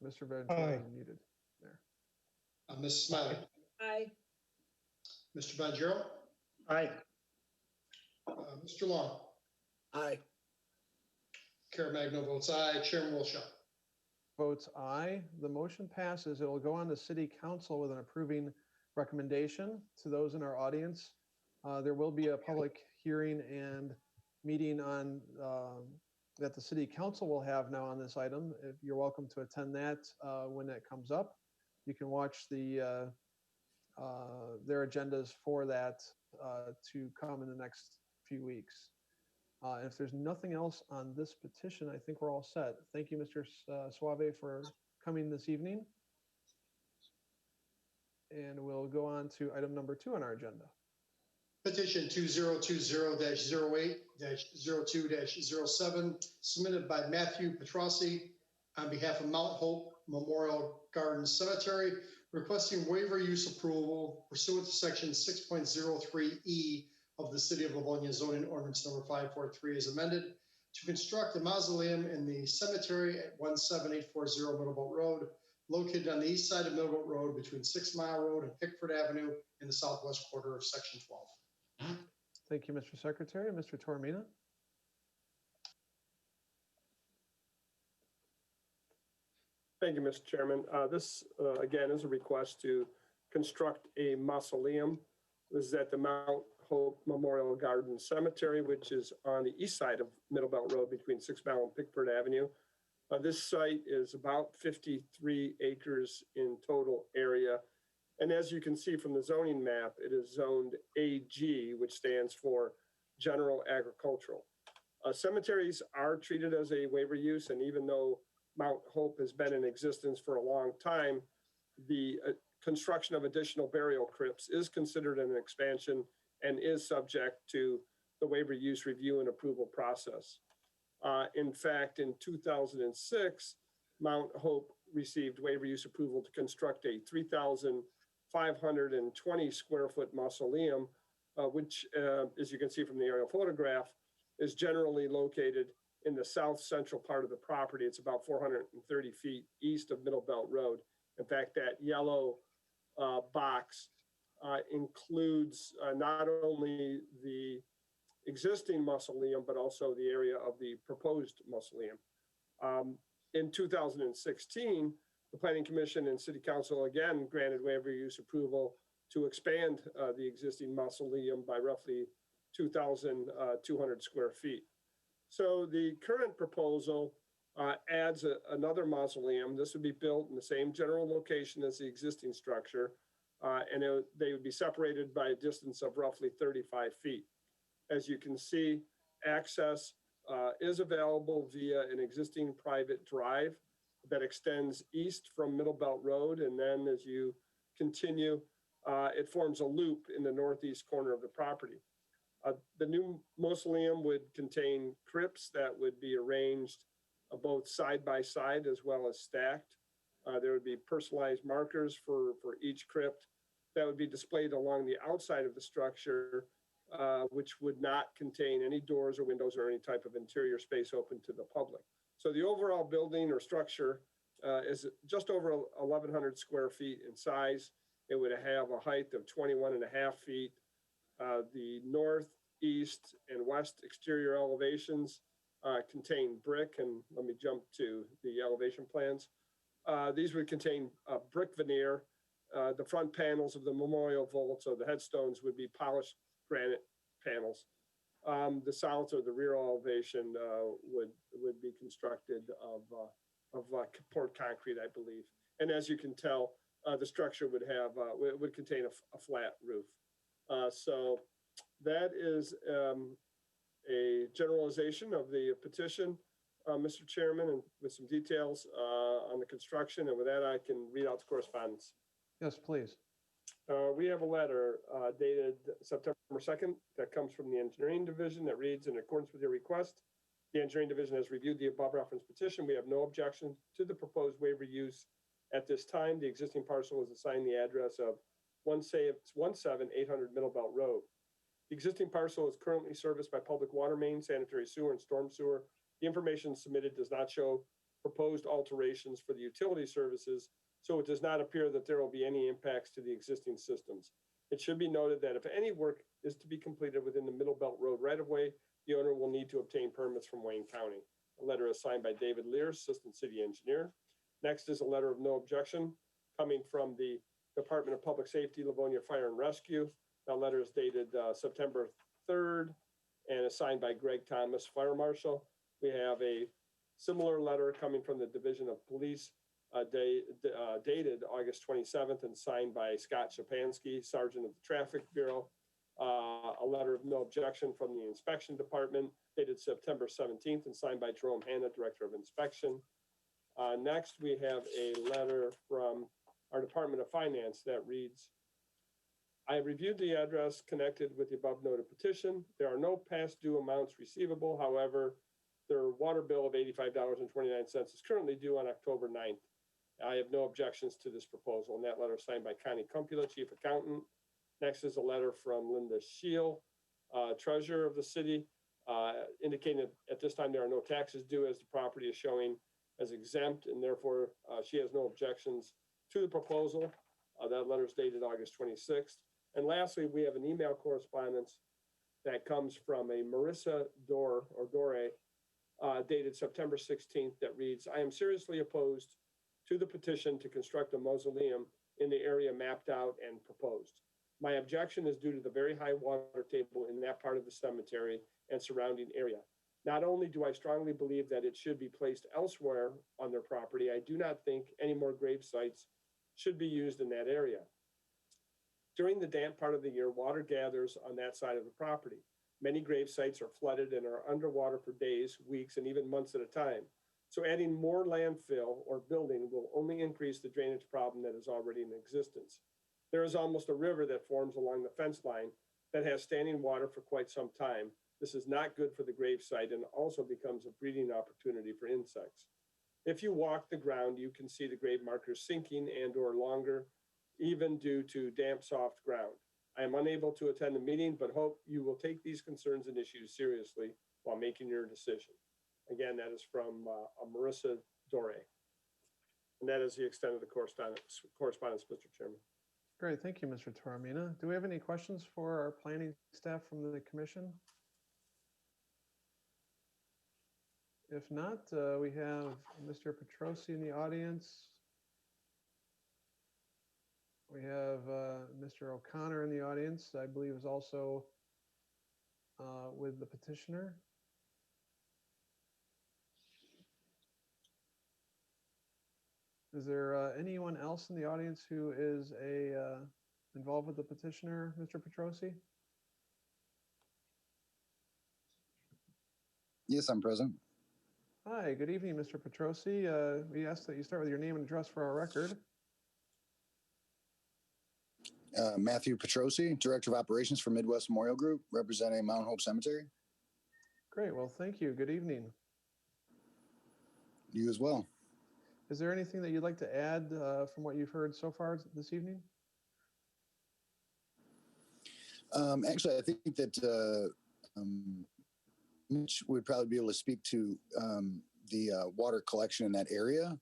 Mr. Ventura Aye. is muted there. Mrs. Smiley. Aye. Mr. Bonjero. Aye. Mr. Long. Aye. Caremagno votes aye. Chairman Wilshire. Votes aye. The motion passes. It will go on to City Council with an approving recommendation. To those in our audience, there will be a public hearing and meeting on that the City Council will have now on this item. If you're welcome to attend that when that comes up. You can watch their agendas for that to come in the next few weeks. If there's nothing else on this petition, I think we're all set. Thank you, Mr. Suave, for coming this evening. And we'll go on to item number 2 on our agenda. Petition 2020-08-02-07, submitted by Matthew Petrosi on behalf of Mount Hope Memorial Garden Cemetery, requesting waiver use approval pursuant to section 6.03E of the City of Livonia zoning ordinance number 543 as amended to construct a mausoleum in the cemetery at 17840 Middleboat Road, located on the east side of Middleboat Road between 6 Mile Road and Pickford Avenue in the southwest quarter of section 12. Thank you, Mr. Secretary. Mr. Tormina. Thank you, Mr. Chairman. This, again, is a request to construct a mausoleum. This is at the Mount Hope Memorial Garden Cemetery, which is on the east side of Middlebelt Road between 6 Mile and Pickford Avenue. This site is about 53 acres in total area. And as you can see from the zoning map, it is zoned AG, which stands for General Agricultural. Cemeteries are treated as a waiver use, and even though Mount Hope has been in existence for a long time, the construction of additional burial crypts is considered an expansion and is subject to the waiver use review and approval process. In fact, in 2006, Mount Hope received waiver use approval to construct a 3,520 square foot mausoleum, which, as you can see from the aerial photograph, is generally located in the south central part of the property. It's about 430 feet east of Middlebelt Road. In fact, that yellow box includes not only the existing mausoleum, but also the area of the proposed mausoleum. In 2016, the Planning Commission and City Council again granted waiver use approval to expand the existing mausoleum by roughly 2,200 square feet. So the current proposal adds another mausoleum. This would be built in the same general location as the existing structure, and they would be separated by a distance of roughly 35 feet. As you can see, access is available via an existing private drive that extends east from Middlebelt Road, and then as you continue, it forms a loop in the northeast corner of the property. The new mausoleum would contain crypts that would be arranged both side by side as well as stacked. There would be personalized markers for each crypt that would be displayed along the outside of the structure which would not contain any doors or windows or any type of interior space open to the public. So the overall building or structure is just over 1,100 square feet in size. It would have a height of 21.5 feet. The north, east, and west exterior elevations contain brick, and let me jump to the elevation plans. These would contain brick veneer. The front panels of the memorial vaults or the headstones would be polished granite panels. The solids or the rear elevation would be constructed of poured concrete, I believe. And as you can tell, the structure would contain a flat roof. So that is a generalization of the petition, Mr. Chairman, and with some details on the construction. And with that, I can read out the correspondence. Yes, please. We have a letter dated September 2nd that comes from the Engineering Division that reads, in accordance with your request, the Engineering Division has reviewed the above referenced petition. We have no objection to the proposed waiver use at this time. The existing parcel is assigned the address of 17800 Middle Belt Road. The existing parcel is currently serviced by public water main, sanitary sewer, and storm sewer. The information submitted does not show proposed alterations for the utility services, so it does not appear that there will be any impacts to the existing systems. It should be noted that if any work is to be completed within the Middle Belt Road right-of-way, the owner will need to obtain permits from Wayne County. A letter is signed by David Lear, Assistant City Engineer. Next is a letter of no objection coming from the Department of Public Safety, Livonia Fire and Rescue. That letter is dated September 3rd and is signed by Greg Thomas, Fire Marshal. We have a similar letter coming from the Division of Police dated August 27th and signed by Scott Shapansky, Sergeant of the Traffic Bureau. A letter of no objection from the Inspection Department dated September 17th and signed by Jerome Hanna, Director of Inspection. Next, we have a letter from our Department of Finance that reads, I have reviewed the address connected with the above noted petition. There are no past due amounts receivable. However, their water bill of $85.29 is currently due on October 9th. I have no objections to this proposal. And that letter is signed by Connie Cumpula, Chief Accountant. Next is a letter from Linda Scheel, Treasurer of the city, indicating that at this time there are no taxes due as the property is showing as exempt, and therefore she has no objections to the proposal. That letter is dated August 26th. And lastly, we have an email correspondence that comes from a Marissa Dore, dated September 16th that reads, I am seriously opposed to the petition to construct a mausoleum in the area mapped out and proposed. My objection is due to the very high water table in that part of the cemetery and surrounding area. Not only do I strongly believe that it should be placed elsewhere on their property, I do not think any more grave sites should be used in that area. During the damp part of the year, water gathers on that side of the property. Many grave sites are flooded and are underwater for days, weeks, and even months at a time. So adding more landfill or building will only increase the drainage problem that is already in existence. There is almost a river that forms along the fence line that has standing water for quite some time. This is not good for the grave site and also becomes a breeding opportunity for insects. If you walk the ground, you can see the grave markers sinking and or longer, even due to damp, soft ground. I am unable to attend the meeting, but hope you will take these concerns and issues seriously while making your decision. Again, that is from Marissa Dore. And that is the extent of the correspondence, Mr. Chairman. Great, thank you, Mr. Taormina. Do we have any questions for our planning staff from the commission? If not, we have Mr. Petrosi in the audience. We have Mr. O'Connor in the audience, I believe is also with the petitioner. Is there anyone else in the audience who is involved with the petitioner, Mr. Petrosi? Yes, I'm present. Hi, good evening, Mr. Petrosi. We ask that you start with your name and address for our record. Matthew Petrosi, Director of Operations for Midwest Memorial Group, representing Mount Hope Cemetery. Great, well, thank you. Good evening. You as well. Is there anything that you'd like to add from what you've heard so far this evening? Actually, I think that Mitch would probably be able to speak to the water collection in that area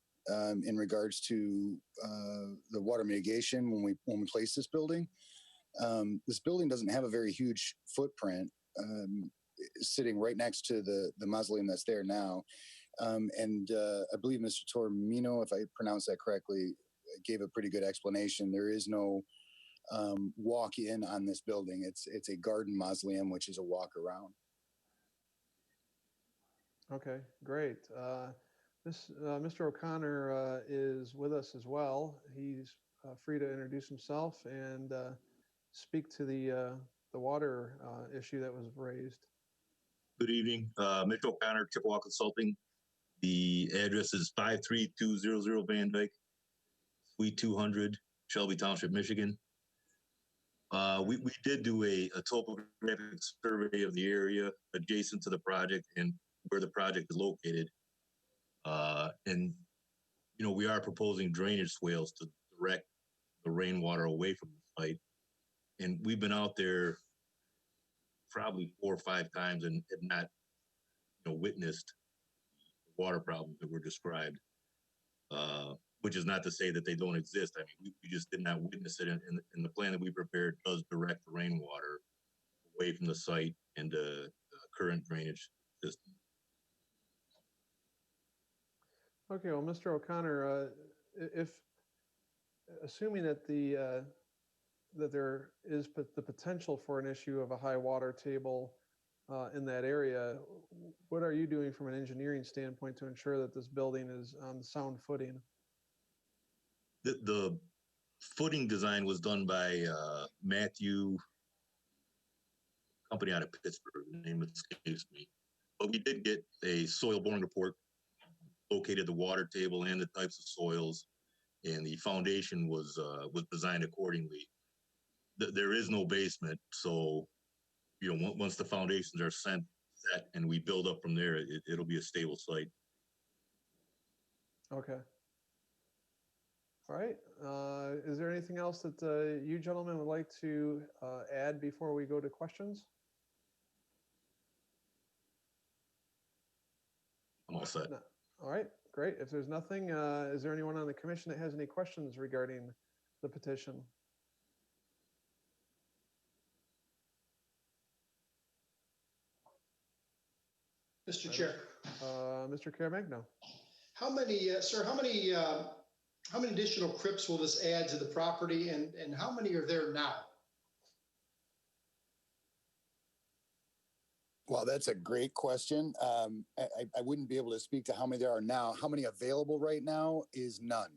in regards to the water mitigation when we place this building. This building doesn't have a very huge footprint, sitting right next to the mausoleum that's there now. And I believe Mr. Tormino, if I pronounced that correctly, gave a pretty good explanation. There is no walk in on this building. It's a garden mausoleum, which is a walk around. Okay, great. Mr. O'Connor is with us as well. He's free to introduce himself and speak to the water issue that was raised. Good evening, Mitch O'Connor, Chippewa Consulting. The address is 53200 Van Dyke, Suite 200, Shelby Township, Michigan. We did do a topographic survey of the area adjacent to the project and where the project is located. And, you know, we are proposing drainage swales to direct the rainwater away from the site. And we've been out there probably 4 or 5 times and have not, you know, witnessed the water problems that were described, which is not to say that they don't exist. I mean, we just did not witness it. And the plan that we prepared does direct the rainwater away from the site and the current drainage system. Okay, well, Mr. O'Connor, if assuming that that there is the potential for an issue of a high water table in that area, what are you doing from an engineering standpoint to ensure that this building is on sound footing? The footing design was done by Matthew, company out of Pittsburgh. The name escapes me. But we did get a soil boring report, located the water table and the types of soils, and the foundation was designed accordingly. There is no basement, so you know once the foundations are set and we build up from there, it'll be a stable site. Okay. All right. Is there anything else that you gentlemen would like to add before we go to questions? I'm all set. No. All right, great. If there's nothing, is there anyone on the commission that has any questions regarding the petition? Mr. Chair. Mr. Caremagno. How many, sir, how many additional crypts will this add to the property and how many are there now? Well, that's a great question. I wouldn't be able to speak to how many there are now. How many available right now is none.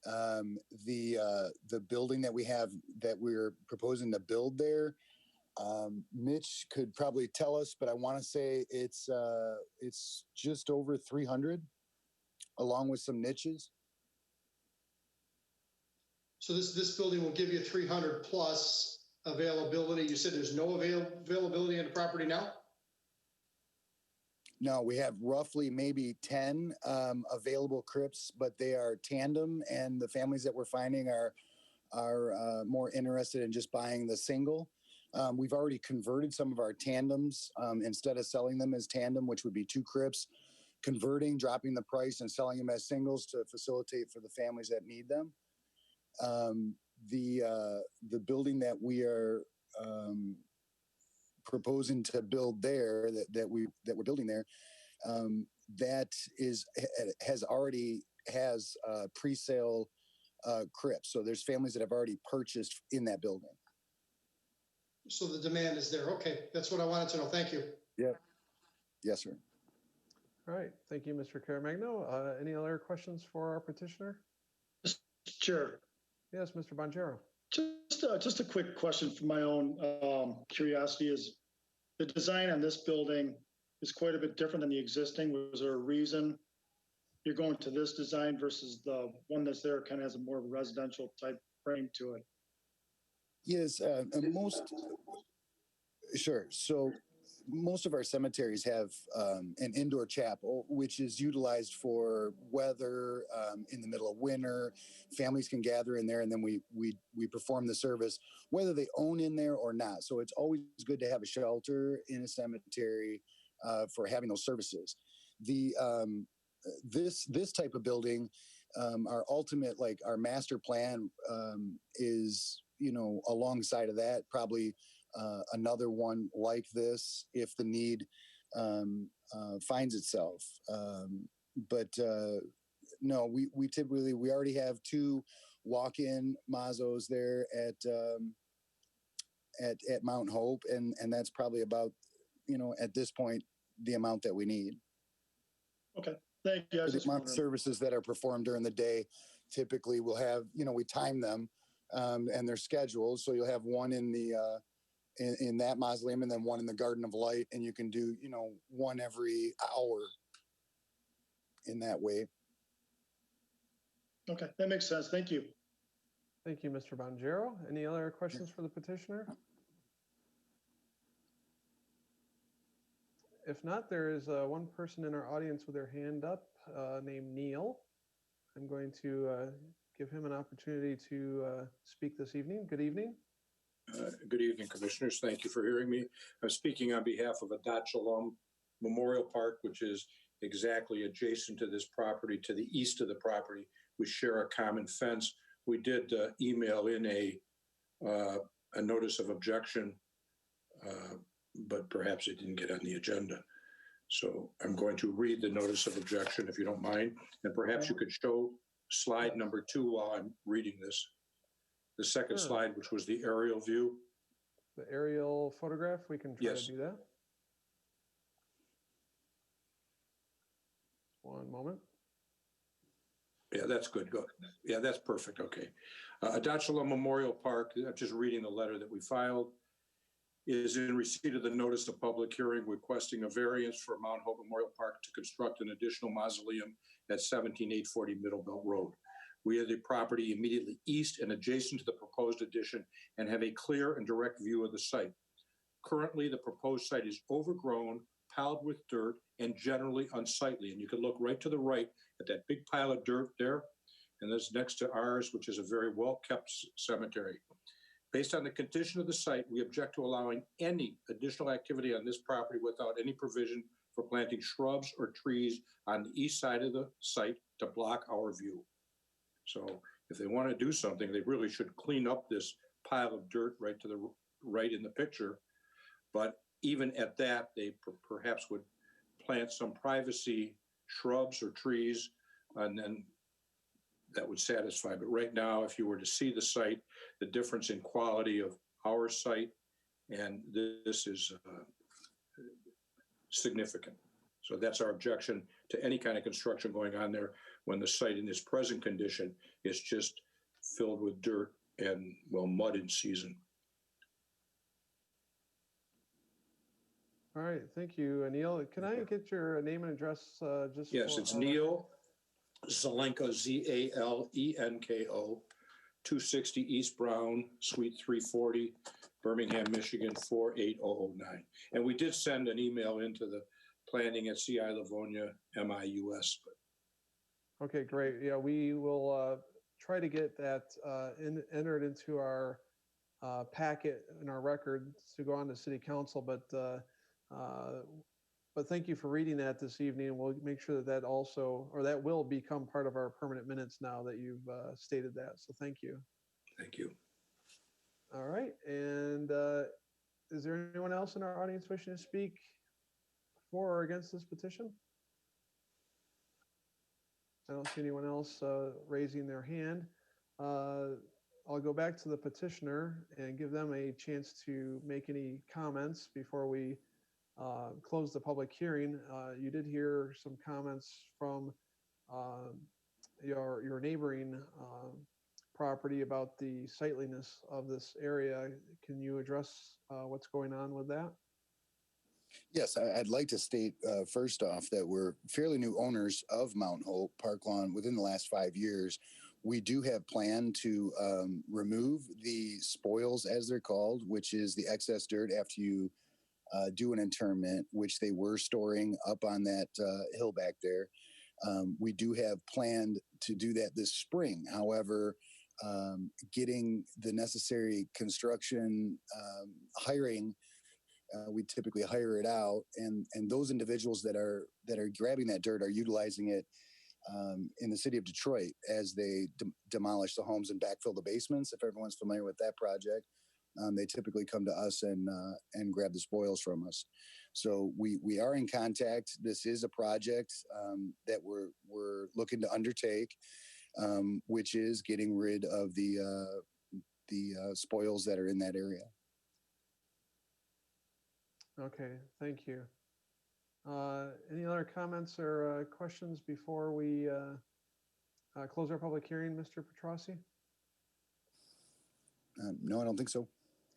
The building that we have that we're proposing to build there, Mitch could probably tell us, but I want to say it's just over 300, along with some niches. So this building will give you 300 plus availability. You said there's no availability in the property now? No, we have roughly maybe 10 available crypts, but they are tandem, and the families that we're finding are more interested in just buying the single. We've already converted some of our tandems instead of selling them as tandem, which would be 2 crypts, converting, dropping the price and selling them as singles to facilitate for the families that need them. The building that we are proposing to build there, that we're building there, that has pre-sale crypts. So there's families that have already purchased in that building. So the demand is there. Okay, that's what I wanted to know. Thank you. Yeah. Yes, sir. All right, thank you, Mr. Caremagno. Any other questions for our petitioner? Chair. Yes, Mr. Bonjero. Just a quick question for my own curiosity is the design on this building is quite a bit different than the existing. Was there a reason you're going to this design versus the one that's there kind of has a more residential type frame to it? Yes, sure. So most of our cemeteries have an indoor chapel, which is utilized for weather in the middle of winter. Families can gather in there, and then we perform the service, whether they own in there or not. So it's always good to have a shelter in a cemetery for having those services. This type of building, our ultimate, like our master plan, is, you know, alongside of that, probably another one like this if the need finds itself. But no, we typically, we already have 2 walk-in Mazos there at Mount Hope, and that's probably about, you know, at this point, the amount that we need. Okay, thank you. I was The just amount of wondering. services that are performed during the day, typically we'll have, you know, we time them and they're scheduled. So you'll have one in the in that mausoleum and then one in the Garden of Light, and you can do, you know, one every hour in that way. Okay, that makes sense. Thank you. Thank you, Mr. Bonjero. Any other questions for the petitioner? If not, there is one person in our audience with their hand up named Neil. I'm going to give him an opportunity to speak this evening. Good evening. Good evening, Commissioners. Thank you for hearing me. I'm speaking on behalf of Adat Shalom Memorial Park, which is exactly adjacent to this property, to the east of the property. We share a common fence. We did email in a notice of objection, but perhaps it didn't get on the agenda. So I'm going to read the notice of objection, if you don't mind, and perhaps you could show slide number 2 while I'm reading this. The second Sure. slide, which was the aerial view. The aerial photograph, we can try Yes. to do that. One moment. Yeah, that's good. Go. Yeah, that's perfect. Okay. Adat Shalom Memorial Park, just reading the letter that we filed, is in receipt of the notice of public hearing requesting a variance for Mount Hope Memorial Park to construct an additional mausoleum at 17840 Middle Belt Road. We are the property immediately east and adjacent to the proposed addition and have a clear and direct view of the site. Currently, the proposed site is overgrown, piled with dirt, and generally unsightly. And you can look right to the right at that big pile of dirt there, and that's next to ours, which is a very well-kept cemetery. Based on the condition of the site, we object to allowing any additional activity on this property without any provision for planting shrubs or trees on the east side of the site to block our view. So if they want to do something, they really should clean up this pile of dirt right to the right in the picture. But even at that, they perhaps would plant some privacy shrubs or trees, and then that would satisfy. But right now, if you were to see the site, the difference in quality of our site and this is significant. So that's our objection to any kind of construction going on there when the site in its present condition is just filled with dirt and, well, mud in season. All right, thank you, Neil. Can I get your name and address just? Yes, for it's our Neil Zelenko, Zalenko, 260 East Brown, Suite 340, Birmingham, Michigan, 48009. And we did send an email into the planning at CI Livonia, MIUS. Okay, great. Yeah, we will try to get that entered into our packet in our records to go on to City Council. But thank you for reading that this evening. We'll make sure that also, or that will become part of our permanent minutes now that you've stated that. So thank you. Thank you. All right. And is there anyone else in our audience wishing to speak for or against this petition? I don't see anyone else raising their hand. I'll go back to the petitioner and give them a chance to make any comments before we close the public hearing. You did hear some comments from your neighboring property about the sightliness of this area. Can you address what's going on with that? Yes, I'd like to state first off that we're fairly new owners of Mount Hope Park Lawn within the last 5 years. We do have planned to remove the spoils, as they're called, which is the excess dirt after you do an interment, which they were storing up on that hill back there. We do have planned to do that this spring. However, getting the necessary construction hiring, we typically hire it out, and those individuals that are grabbing that dirt are utilizing it in the city of Detroit as they demolish the homes and backfill the basements. If everyone's familiar with that project, they typically come to us and grab the spoils from us. So we are in contact. This is a project that we're looking to undertake, which is getting rid of the spoils that are in that area. Okay, thank you. Any other comments or questions before we close our public hearing, Mr. Petrossi? No, I don't think so.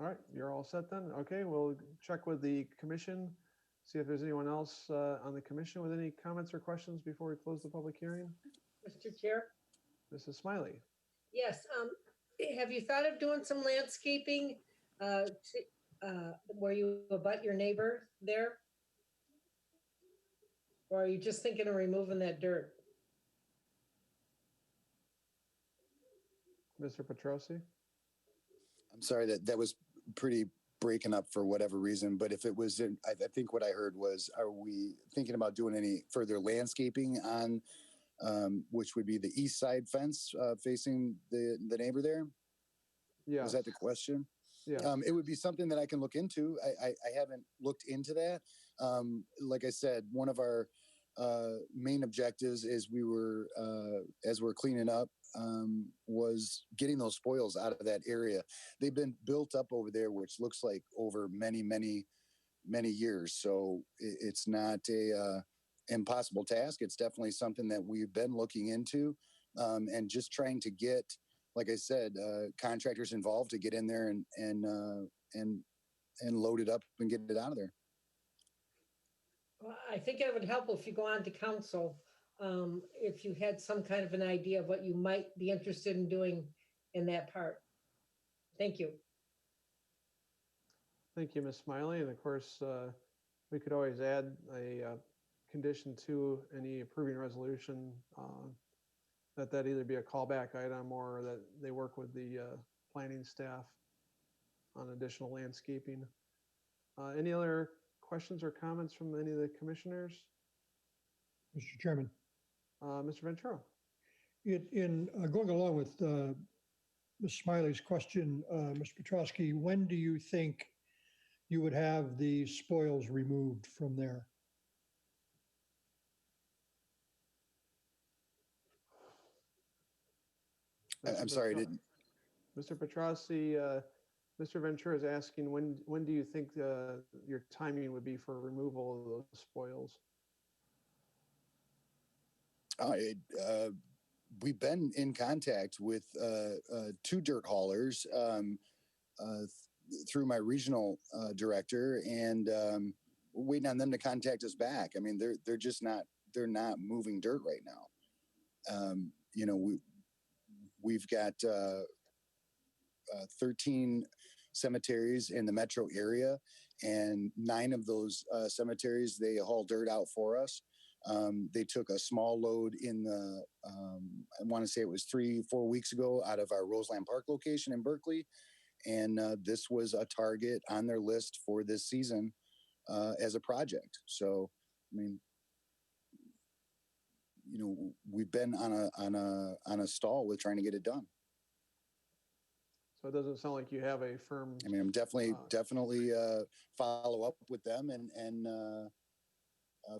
All right, you're all set then. Okay, we'll check with the commission, see if there's anyone else on the commission with any comments or questions before we close the public hearing. Mr. Chair? Mrs. Smiley. Yes. Have you thought of doing some landscaping where you abut your neighbor there? Or are you just thinking of removing that dirt? Mr. Petrossi? I'm sorry, that was pretty breaking up for whatever reason, but if it was in, I think what I heard was, are we thinking about doing any further landscaping on, which would be the east side fence facing the neighbor there? Yeah. Was that the question? Yeah. It would be something that I can look into. I haven't looked into that. Like I said, one of our main objectives is as we're cleaning up, was getting those spoils out of that area. They've been built up over there, which looks like over many, many, many years. So it's not a impossible task. It's definitely something that we've been looking into, and just trying to get, like I said, contractors involved to get in there and load it up and get it out of there. Well, I think it would help if you go on to council, if you had some kind of an idea of what you might be interested in doing in that part. Thank you. Thank you, Ms. Smiley. And of course, we could always add a condition to any approving resolution that either be a callback item or that they work with the planning staff on additional landscaping. Any other questions or comments from any of the commissioners? Mr. Chairman. Mr. Ventura. In going along with Ms. Smiley's question, Mr. Ostrowski, when do you think you would have the spoils removed from there? I'm sorry, Mr. Petrossi, Mr. Ventura is asking when do you think your timing would be for removal of those spoils? We've been in contact with two dirt haulers through my regional director, and waiting on them to contact us back. I mean, they're not moving dirt right now. You know, we've got 13 cemeteries in the metro area, and 9 of those cemeteries, they haul dirt out for us. They took a small load in the, I want to say it was 3-4 weeks ago, out of our Roseland Park location in Berkeley. And this was a target on their list for this season as a project. So, I mean, you know, we've been on a stall with trying to get it done. So it doesn't sound like you have a firm. I mean, I'm definitely follow up with them and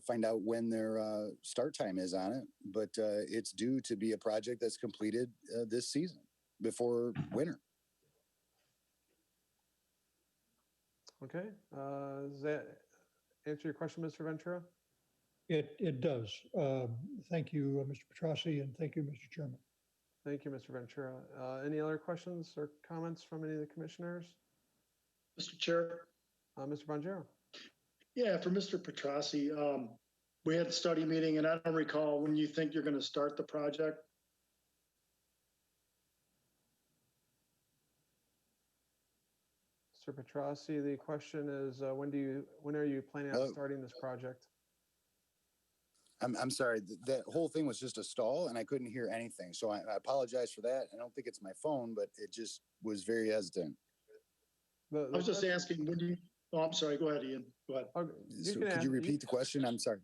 find out when their start time is on it. But it's due to be a project that's completed this season before winter. Okay. Does that answer your question, Mr. Ventura? It does. Thank you, Mr. Petrossi, and thank you, Mr. Chairman. Thank you, Mr. Ventura. Any other questions or comments from any of the commissioners? Mr. Chair. Mr. Bonjero. Yeah, for Mr. Petrossi, we had a study meeting, and I don't recall when you think you're going to start the project. Mr. Petrossi. The question is, when are you planning on starting this project? I'm sorry, that whole thing was just a stall and I couldn't hear anything. So I apologize for that. I don't think it's my phone, but it just was very hesitant. I was just asking when you, oh, I'm sorry, go ahead, Ian, go ahead. So could you repeat the question? I'm sorry.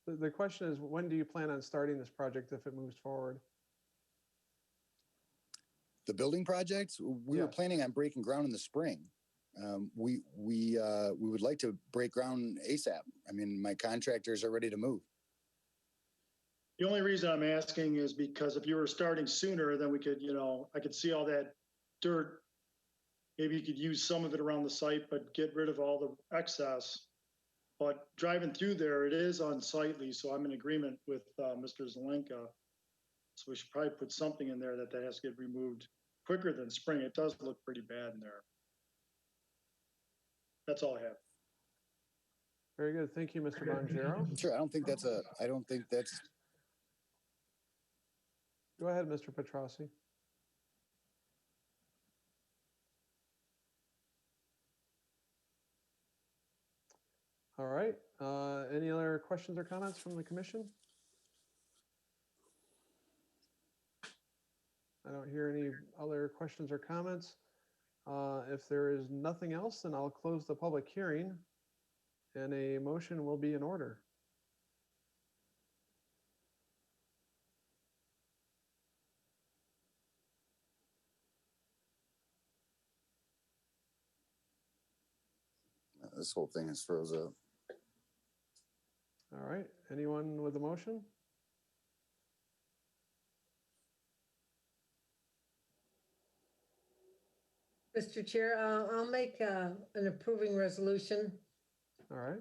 The question is, when do you plan on starting this project if it moves forward? The building projects, we were planning on breaking ground in the spring. We would like to break ground ASAP. I mean, my contractors are ready to move. The only reason I'm asking is because if you were starting sooner, then we could, I could see all that dirt. Maybe you could use some of it around the site, but get rid of all the excess. But driving through there, it is unsightly, so I'm in agreement with Mr. Zelenka. So we should probably put something in there that has to get removed quicker than spring. It does look pretty bad in there. That's all I have. Very good. Thank you, Mr. Bonjero. Sure. I don't think that's. Go ahead, Mr. Petrossi. All right. Any other questions or comments from the commission? I don't hear any other questions or comments. If there is nothing else, then I'll close the public hearing and a motion will be in order. This whole thing is froze up. All right. Anyone with a motion? Mr. Chair, I'll make an approving resolution All right.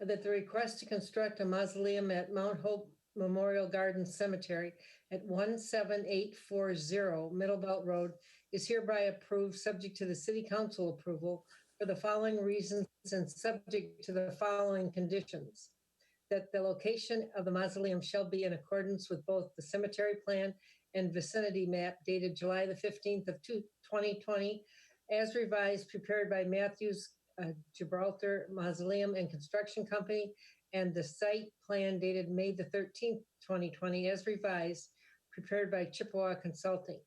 that the request to construct a mausoleum at Mount Hope Memorial Garden Cemetery at 17840 Middlebelt Road is hereby approved, subject to the city council approval for the following reasons and subject to the following conditions. That the location of the mausoleum shall be in accordance with both the cemetery plan and vicinity map dated July the 15th of 2020, as revised, prepared by Matthews Gibraltar Mausoleum and Construction Company, and the site plan dated May the 13th, 2020, as revised, prepared by Chippewa Consulting.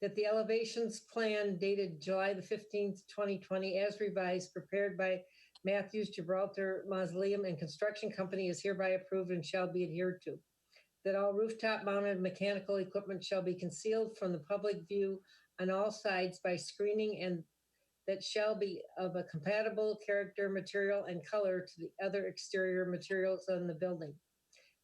That the elevations plan dated July the 15th, 2020, as revised, prepared by Matthews Gibraltar Mausoleum and Construction Company is hereby approved and shall be adhered to. That all rooftop mounted mechanical equipment shall be concealed from the public view on all sides by screening, and that shall be of a compatible character, material, and color to the other exterior materials on the building.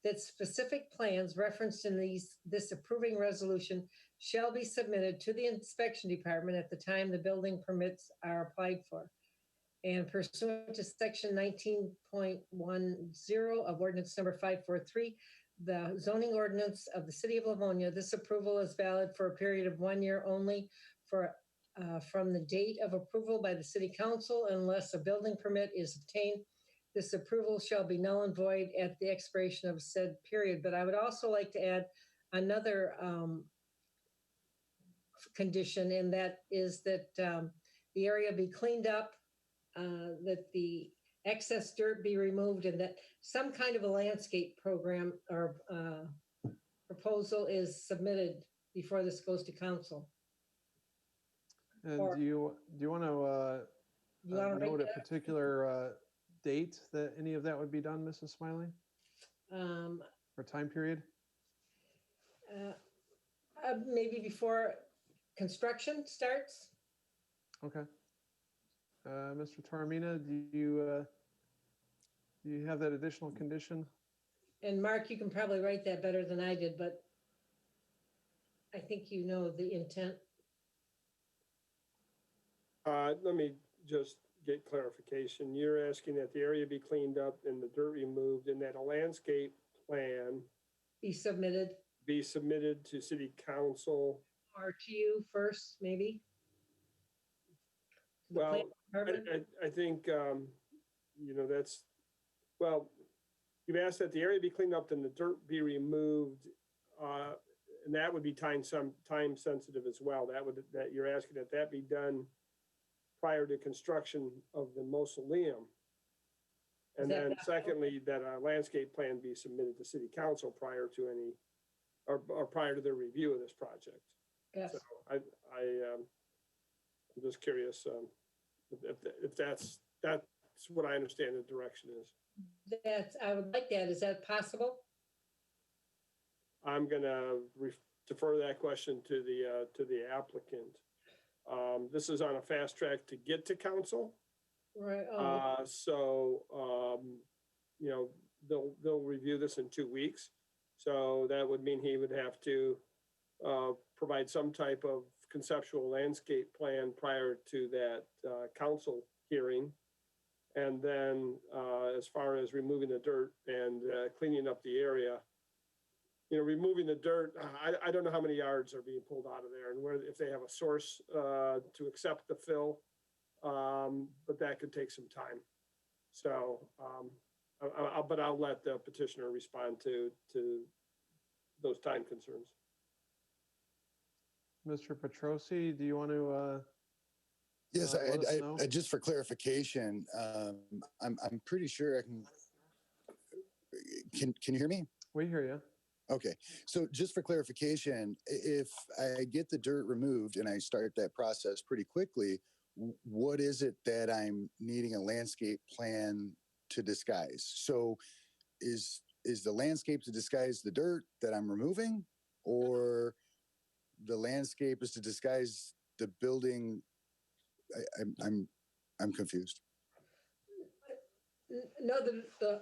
That specific plans referenced in this approving resolution shall be submitted to the inspection department at the time the building permits are applied for. And pursuant to section 19.10 of ordinance number 543, the zoning ordinance of the city of Livonia, this approval is valid for a period of 1 year only from the date of approval by the city council, unless a building permit is obtained. This approval shall be null and void at the expiration of said period. But I would also like to add another condition, and that is that the area be cleaned up, that the excess dirt be removed, and that some kind of a landscape program or proposal is submitted before this goes to council. And do you want to note a particular date that any of that would be done, Mrs. Smiley? Or time period? Maybe before construction starts. Okay. Mr. Taormina, do you have that additional condition? And Mark, you can probably write that better than I did, but I think you know the intent. Let me just get clarification. You're asking that the area be cleaned up and the dirt removed, and that a landscape plan be submitted to city council. Or to you first, maybe? Well, I think, that's, well, you've asked that the area be cleaned up and the dirt be removed, and that would be time sensitive as well. That you're asking that be done prior to construction of the mausoleum. And Is that then that- secondly, that a landscape plan be submitted to city council prior to any, or prior to their review of this project. Yes, So I'm just curious, if that's what I understand the direction is. I would like that. Is that possible? I'm gonna defer that question to the applicant. This is on a fast track to get to council. Right. You know, they'll review this in 2 weeks. So that would mean he would have to provide some type of conceptual landscape plan prior to that council hearing. And then as far as removing the dirt and cleaning up the area, you know, removing the dirt, I don't know how many yards are being pulled out of there and where, if they have a source to accept the fill, but that could take some time. So, but I'll let the petitioner respond to those time concerns. Mr. Petrosi, do you want to? Yes, let us know? I just for clarification, I'm pretty sure I can you hear me? We hear you. Okay, so just for clarification, if I get the dirt removed and I start that process pretty quickly, what is it that I'm needing a landscape plan to disguise? So is the landscape to disguise the dirt that I'm removing, or the landscape is to disguise the building? I'm confused. No,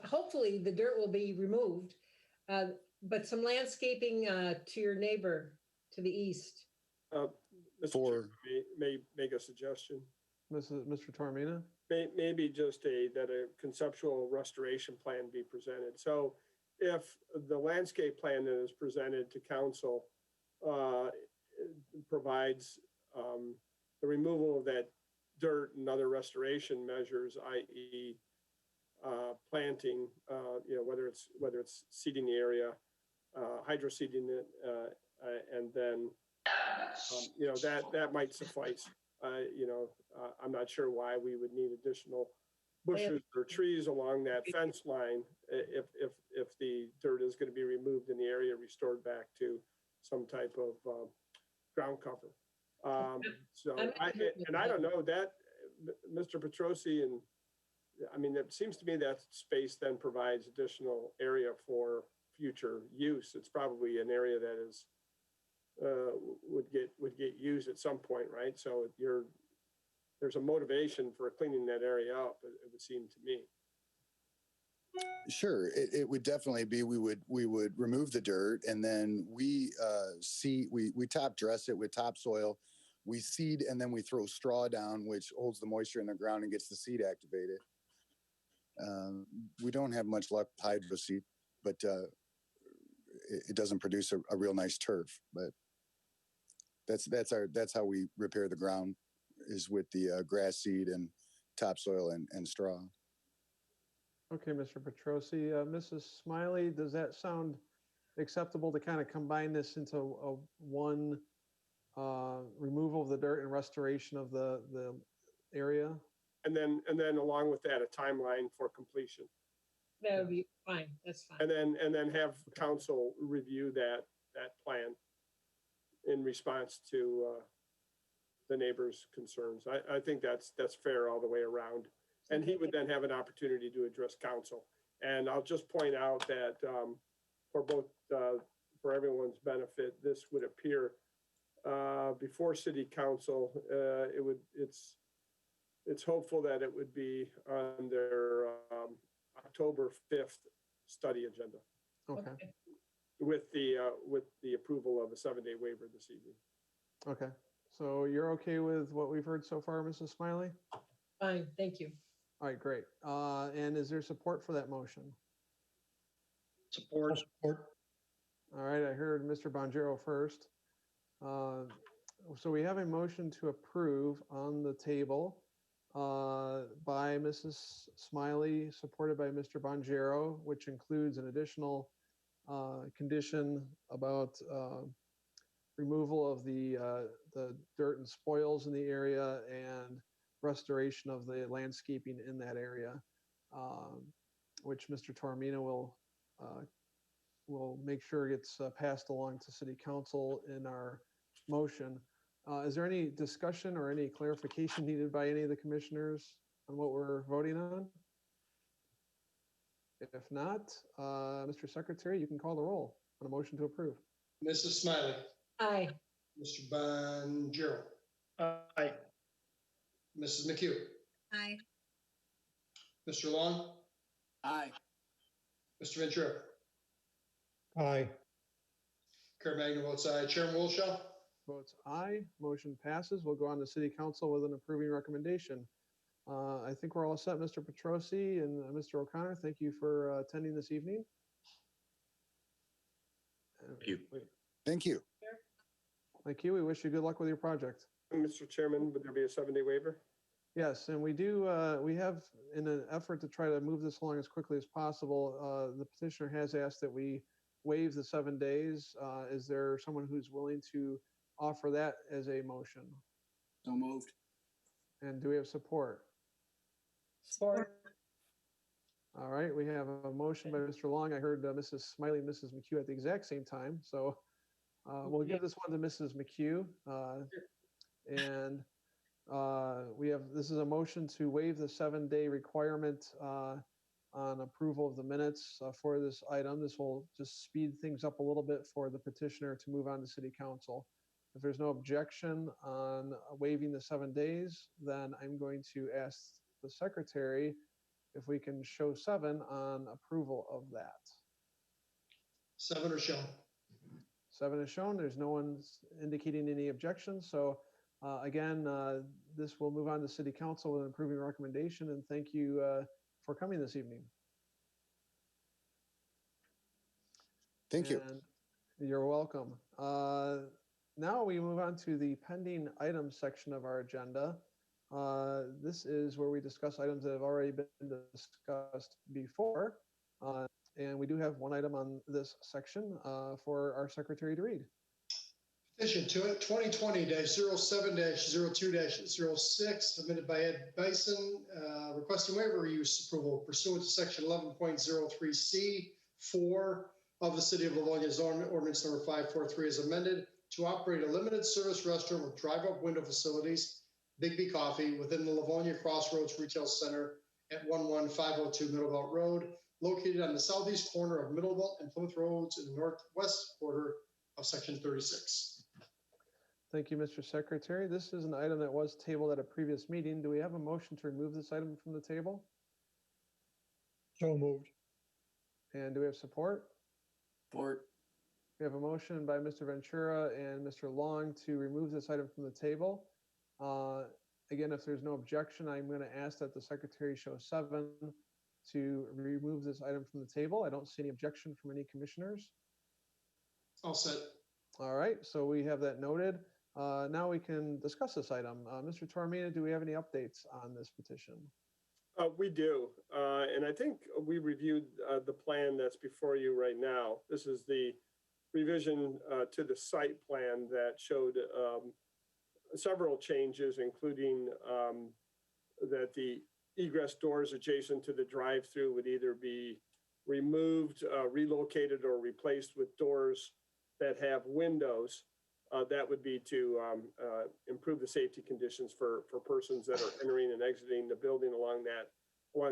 hopefully the dirt will be removed, but some landscaping to your neighbor to the east. Mr. Chair, may make a suggestion. Mr. Tormina? Maybe just that a conceptual restoration plan be presented. So if the landscape plan that is presented to council provides the removal of that dirt and other restoration measures, i.e. Planting, you know, whether it's seeding the area, hydro seeding it, and then, you know, that might suffice. You know, I'm not sure why we would need additional bushes or trees along that fence line if the dirt is going to be removed and the area restored back to some type of ground cover. So I don't know that, Mr. Petrosi, and I mean, it seems to me that space then provides additional area for future use. It's probably an area that is would get used at some point, right? So there's a motivation for cleaning that area up, it would seem to me. Sure, it would definitely be. We would remove the dirt, and then we top dress it with topsoil. We seed, and then we throw straw down, which holds the moisture in the ground and gets the seed activated. We don't have much luck with hydro seed, but it doesn't produce a real nice turf. But that's how we repair the ground, is with the grass seed and topsoil and straw. Okay, Mr. Petrosi. Mrs. Smiley, does that sound acceptable to kind of combine this into one removal of the dirt and restoration of the area? And then along with that, a timeline for completion. That would be fine. That's fine. And then have council review that plan in response to the neighbors' concerns. I think that's fair all the way around. And he would then have an opportunity to address council. And I'll just point out that for everyone's benefit, this would appear before city council. It's hopeful that it would be on their October 5th study agenda. Okay. With the approval of a 7-day waiver this evening. Okay. So you're okay with what we've heard so far, Mrs. Smiley? Fine, thank you. All right, great. And is there support for that motion? Support. All right, I heard Mr. Bonjero first. So we have a motion to approve on the table by Mrs. Smiley, supported by Mr. Bonjero, which includes an additional condition about removal of the dirt and spoils in the area, and restoration of the landscaping in that area, which Mr. Tormina will make sure gets passed along to City Council in our motion. Is there any discussion or any clarification needed by any of the commissioners on what we're voting on? If not, Mr. Secretary, you can call the roll on a motion to approve. Mrs. Smiley. Aye. Mr. Bonjero. Aye. Mrs. McHugh. Aye. Mr. Long. Aye. Mr. Ventura. Aye. Chair Magno votes aye. Chairman Wilshaw. Votes aye. Motion passes. We'll go on to City Council with an approving recommendation. I think we're all set, Mr. Petrosi and Mr. O'Connor. Thank you for attending this evening. Thank you. Thank you. Thank you. We wish you good luck with your project. Mr. Chairman, would there be a 7-day waiver? Yes, and we do, we have, in an effort to try to move this along as quickly as possible, the petitioner has asked that we waive the 7 days. Is there someone who's willing to offer that as a motion? So moved. And do we have support? Support. All right, we have a motion by Mr. Long. I heard Mrs. Smiley and Mrs. McHugh at the exact same time. So we'll give this one to Mrs. McHugh. And this is a motion to waive the 7-day requirement on approval of the minutes for this item. This will just speed things up a little bit for the petitioner to move on to City Council. If there's no objection on waiving the 7 days, then I'm going to ask the secretary if we can show 7 on approval of that. 7 are shown. 7 is shown. There's no one indicating any objections. So again, this will move on to City Council with an approving recommendation. And thank you for coming this evening. Thank you. You're welcome. Now we move on to the pending items section of our agenda. This is where we discuss items that have already been discussed before. And we do have one item on this section for our secretary to read. Petition 2020-07-02-06 submitted by Ed Bison, requesting waiver use approval pursuant to section 11.03C4 of the City of Livonia zoning ordinance number 543 as amended to operate a limited service restaurant with drive-up window facilities, Big B Coffee, within the Livonia Crossroads Retail Center at 11502 Middlebelt Road, located on the southeast corner of Middlebelt and Plymouth Roads in the northwest quarter of section 36. Thank you, Mr. Secretary. This is an item that was tabled at a previous meeting. Do we have a motion to remove this item from the table? So moved. And do we have support? Support. We have a motion by Mr. Ventura and Mr. Long to remove this item from the table. Again, if there's no objection, I'm going to ask that the secretary show 7 to remove this item from the table. I don't see any objection from any commissioners. All set. All right, so we have that noted. Now we can discuss this item. Mr. Tormina, do we have any updates on this petition? We do, and I think we reviewed the plan that's before you right now. This is the revision to the site plan that showed several changes, including that the egress doors adjacent to the drive-through would either be removed, relocated, or replaced with doors that have windows. That would be to improve the safety conditions for persons that are entering and exiting the building along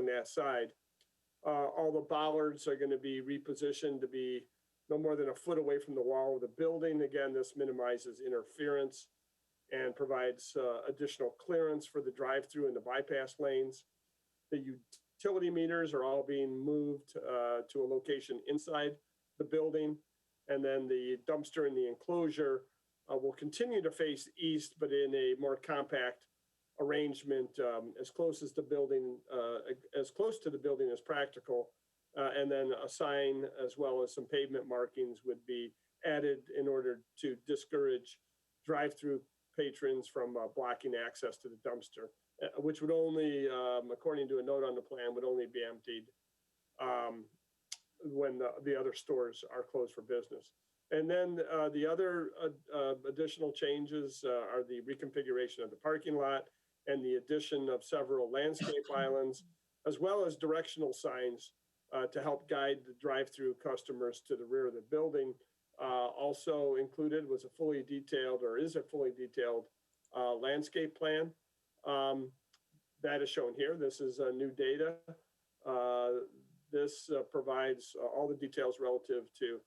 that side. All the bollards are going to be repositioned to be no more than a foot away from the wall of the building. Again, this minimizes interference and provides additional clearance for the drive-through and the bypass lanes. The utility meters are all being moved to a location inside the building. And then the dumpster in the enclosure will continue to face east, but in a more compact arrangement, as close to the building as practical. And then a sign as well as some pavement markings would be added in order to discourage drive-through patrons from blocking access to the dumpster, which would only, according to a note on the plan, would only be emptied when the other stores are closed for business. And then the other additional changes are the reconfiguration of the parking lot and the addition of several landscape islands, as well as directional signs to help guide the drive-through customers to the rear of the building. Also included was a fully detailed, or is a fully detailed landscape plan. That is shown here. This is new data. This provides all the details relative to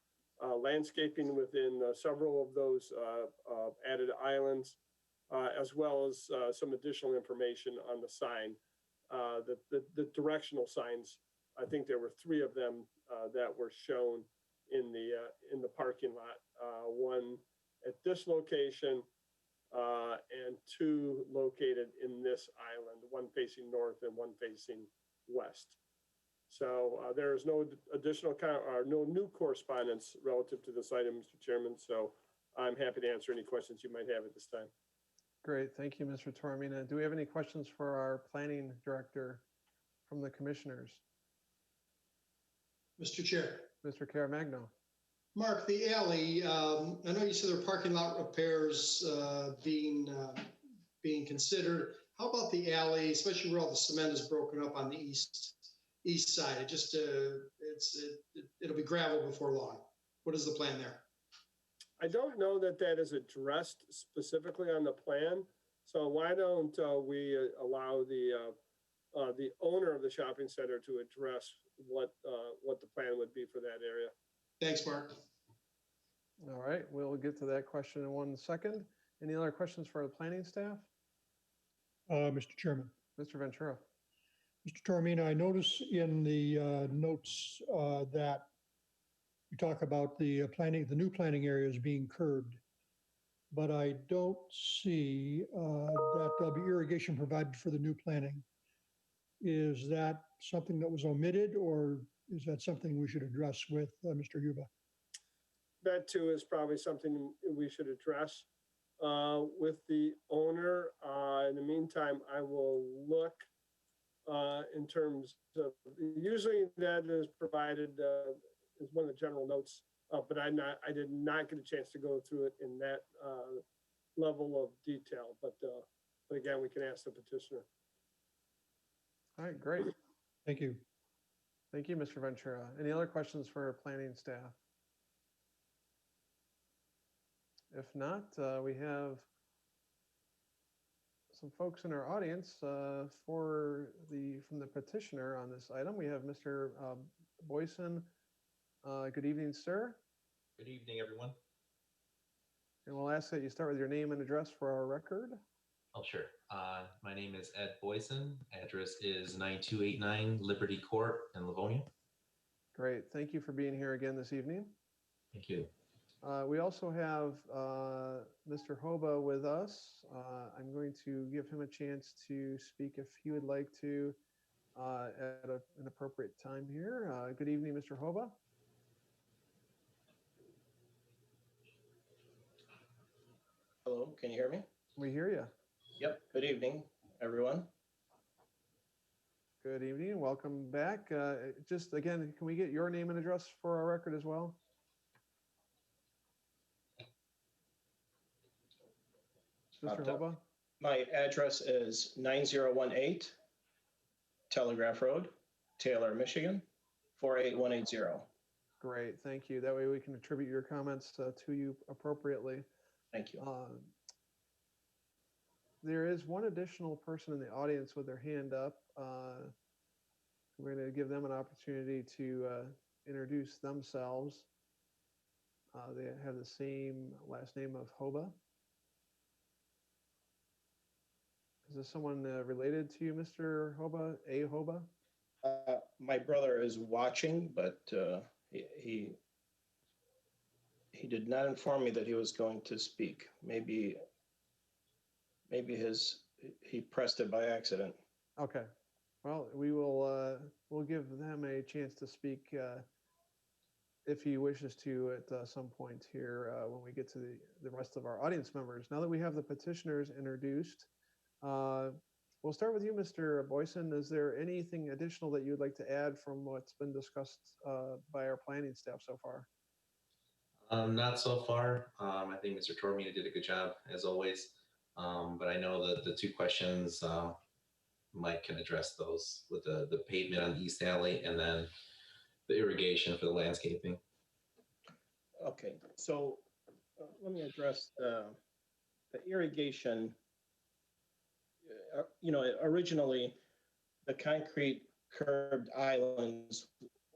landscaping within several of those added islands, as well as some additional information on the sign. The directional signs, I think there were 3 of them that were shown in the parking lot. One at this location, and 2 located in this island, one facing north and one facing west. So there is no additional no new correspondence relative to this item, Mr. Chairman. So I'm happy to answer any questions you might have at this time. Great, thank you, Mr. Tormina. Do we have any questions for our planning director from the commissioners? Mr. Chair. Mr. Caramagno. Mark, the alley, I know you said there are parking lot repairs being considered. How about the alley, especially where all the cement is broken up on the east side? It just, it'll be gravel before long. What is the plan there? I don't know that that is addressed specifically on the plan. So why don't we allow the owner of the shopping center to address what the plan would be for that area? Thanks, Mark. All right, we'll get to that question in 1 second. Any other questions for the planning staff? Mr. Chairman. Mr. Ventura. Mr. Tormina, I notice in the notes that you talk about the new planning areas being curbed, but I don't see that there'll be irrigation provided for the new planning. Is that something that was omitted, or is that something we should address with Mr. Yuba? That too is probably something we should address with the owner. In the meantime, I will look in terms of, usually that is provided as one of the general notes, but I did not get a chance to go through it in that level of detail. But again, we can ask the petitioner. All right, great. Thank you. Thank you, Mr. Ventura. Any other questions for planning staff? If not, we have some folks in our audience from the petitioner on this item. We have Mr. Boyson. Good evening, sir. Good evening, everyone. And we'll ask that you start with your name and address for our record. Oh, sure. My name is Ed Boyson. Address is 9289 Liberty Court in Livonia. Great. Thank you for being here again this evening. Thank you. We also have Mr. Hoba with us. I'm going to give him a chance to speak if he would like to at an appropriate time here. Good evening, Mr. Hoba. Hello, can you hear me? We hear you. Yep, good evening, everyone. Good evening, welcome back. Just again, can we get your name and address for our record as well? Mr. Hoba? My address is 9018 Telegraph Road, Taylor, Michigan, 48180. Great, thank you. That way we can attribute your comments to you appropriately. Thank you. There is one additional person in the audience with their hand up. We're going to give them an opportunity to introduce themselves. They have the same last name of Hoba. Is this someone related to you, Mr. Hoba, A. Hoba? My brother is watching, but he did not inform me that he was going to speak. Maybe he pressed it by accident. Okay. Well, we will we'll give them a chance to speak if he wishes to at some point here when we get to the rest of our audience members. Now that we have the petitioners introduced, we'll start with you, Mr. Boyson. Is there anything additional that you'd like to add from what's been discussed by our planning staff so far? Not so far. I think Mr. Tormina did a good job, as always. But I know that the two questions, Mike can address those with the pavement on the East Alley and then the irrigation for the landscaping. Okay, so let me address the irrigation. Originally, the concrete curbed islands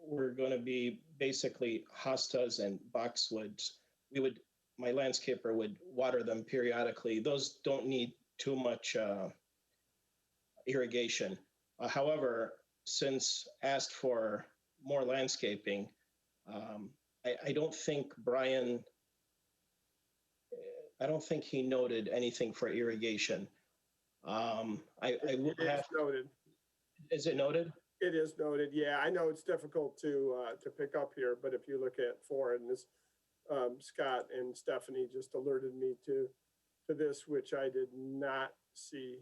were going to be basically hostas and boxwoods. My landscaper would water them periodically. Those don't need too much irrigation. However, since asked for more landscaping, I don't think Brian, I don't think he noted anything for irrigation. I would have noted. Is it noted? It is noted. Yeah, I know it's difficult to pick up here, but if you look at 4, and this Scott and Stephanie just alerted me to this, which I did not see.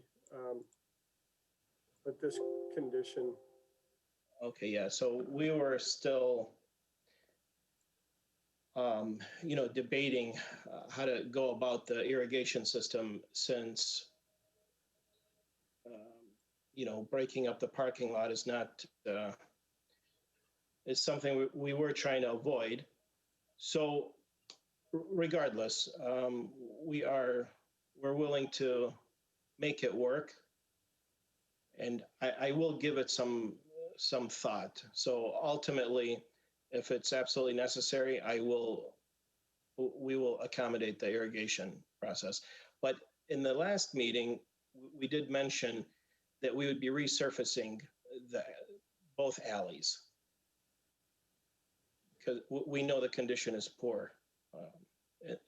But this condition. Okay, yeah. So we were still, debating how to go about the irrigation system since, breaking up the parking lot is not, is something we were trying to avoid. So regardless, we're willing to make it work. And I will give it some thought. So ultimately, if it's absolutely necessary, we will accommodate the irrigation process. But in the last meeting, we did mention that we would be resurfacing both alleys because we know the condition is poor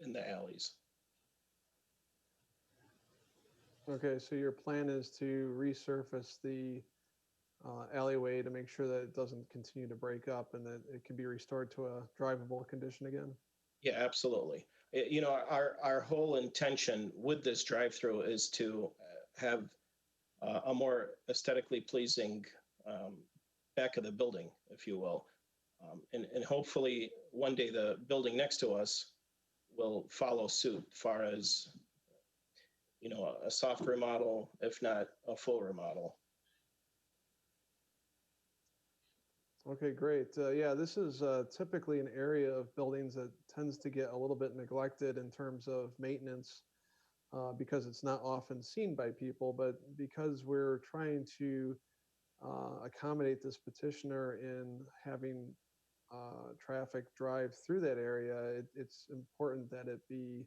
in the alleys. Okay, so your plan is to resurface the alleyway to make sure that it doesn't continue to break up and that it can be restored to a drivable condition again? Yeah, absolutely. Our whole intention with this drive-through is to have a more aesthetically pleasing back of the building, if you will. And hopefully one day the building next to us will follow suit far as, a soft remodel, if not a full remodel. Okay, great. Yeah, this is typically an area of buildings that tends to get a little bit neglected in terms of maintenance because it's not often seen by people, but because we're trying to accommodate this petitioner in having traffic drive through that area, it's important that it be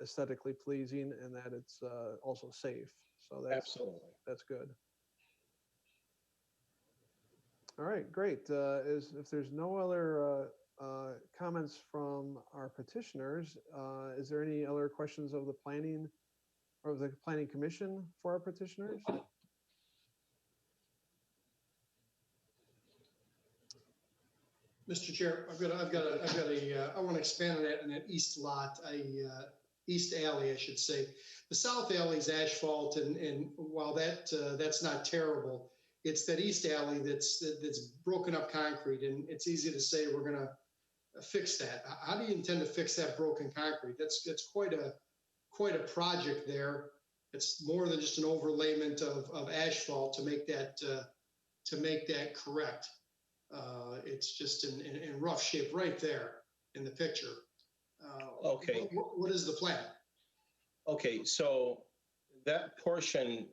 aesthetically pleasing and that it's also safe. So that's good. All right, great. If there's no other comments from our petitioners, is there any other questions of the planning commission for our petitioners? Mr. Chair, I want to expand on that in that east lot, east alley, I should say. The south alley is asphalt, and while that's not terrible, it's that east alley that's broken up concrete, and it's easy to say we're going to fix that. How do you intend to fix that broken concrete? That's quite a project there. It's more than just an overlayment of asphalt to make that correct. It's just in rough shape right there in the picture. Okay. What is the plan? Okay, so that portion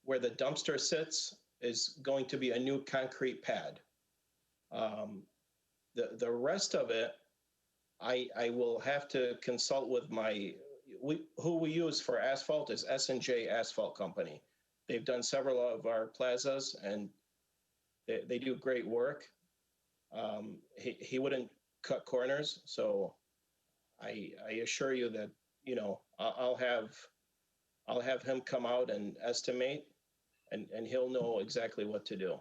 where the dumpster sits is going to be a new concrete pad. The rest of it, I will have to consult with who we use for asphalt is S&J Asphalt Company. They've done several of our plazas and they do great work. He wouldn't cut corners, so I assure you that I'll have him come out and estimate, and he'll know exactly what to do.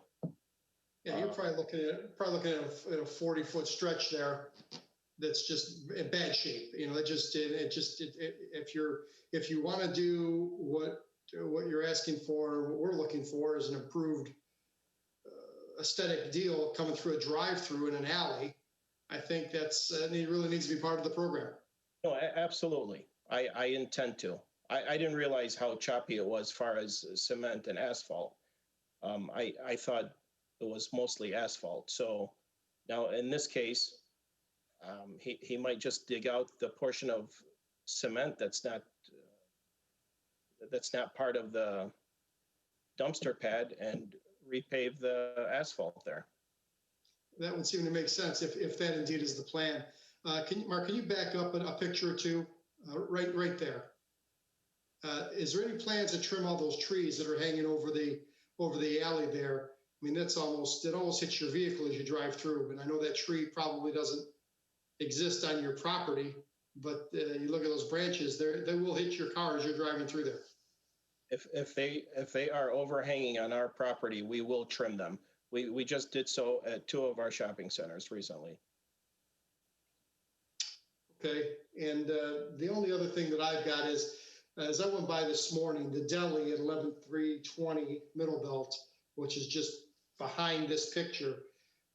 Yeah, you're probably looking at a 40-foot stretch there that's just in bad shape. If you want to do what you're asking for, what we're looking for is an improved aesthetic deal coming through a drive-through in an alley. I think it really needs to be part of the program. No, absolutely. I intend to. I didn't realize how choppy it was as far as cement and asphalt. I thought it was mostly asphalt. So now in this case, he might just dig out the portion of cement that's not part of the dumpster pad and repave the asphalt there. That would seem to make sense if that indeed is the plan. Mark, can you back up a picture or two? Right there. Is there any plans to trim all those trees that are hanging over the alley there? I mean, it almost hits your vehicle as you drive through. And I know that tree probably doesn't exist on your property, but you look at those branches, they will hit your car as you're driving through there. If they are overhanging on our property, we will trim them. We just did so at 2 of our shopping centers recently. Okay, and the only other thing that I've got is, as I went by this morning, the deli at 11320 Middle Belt, which is just behind this picture,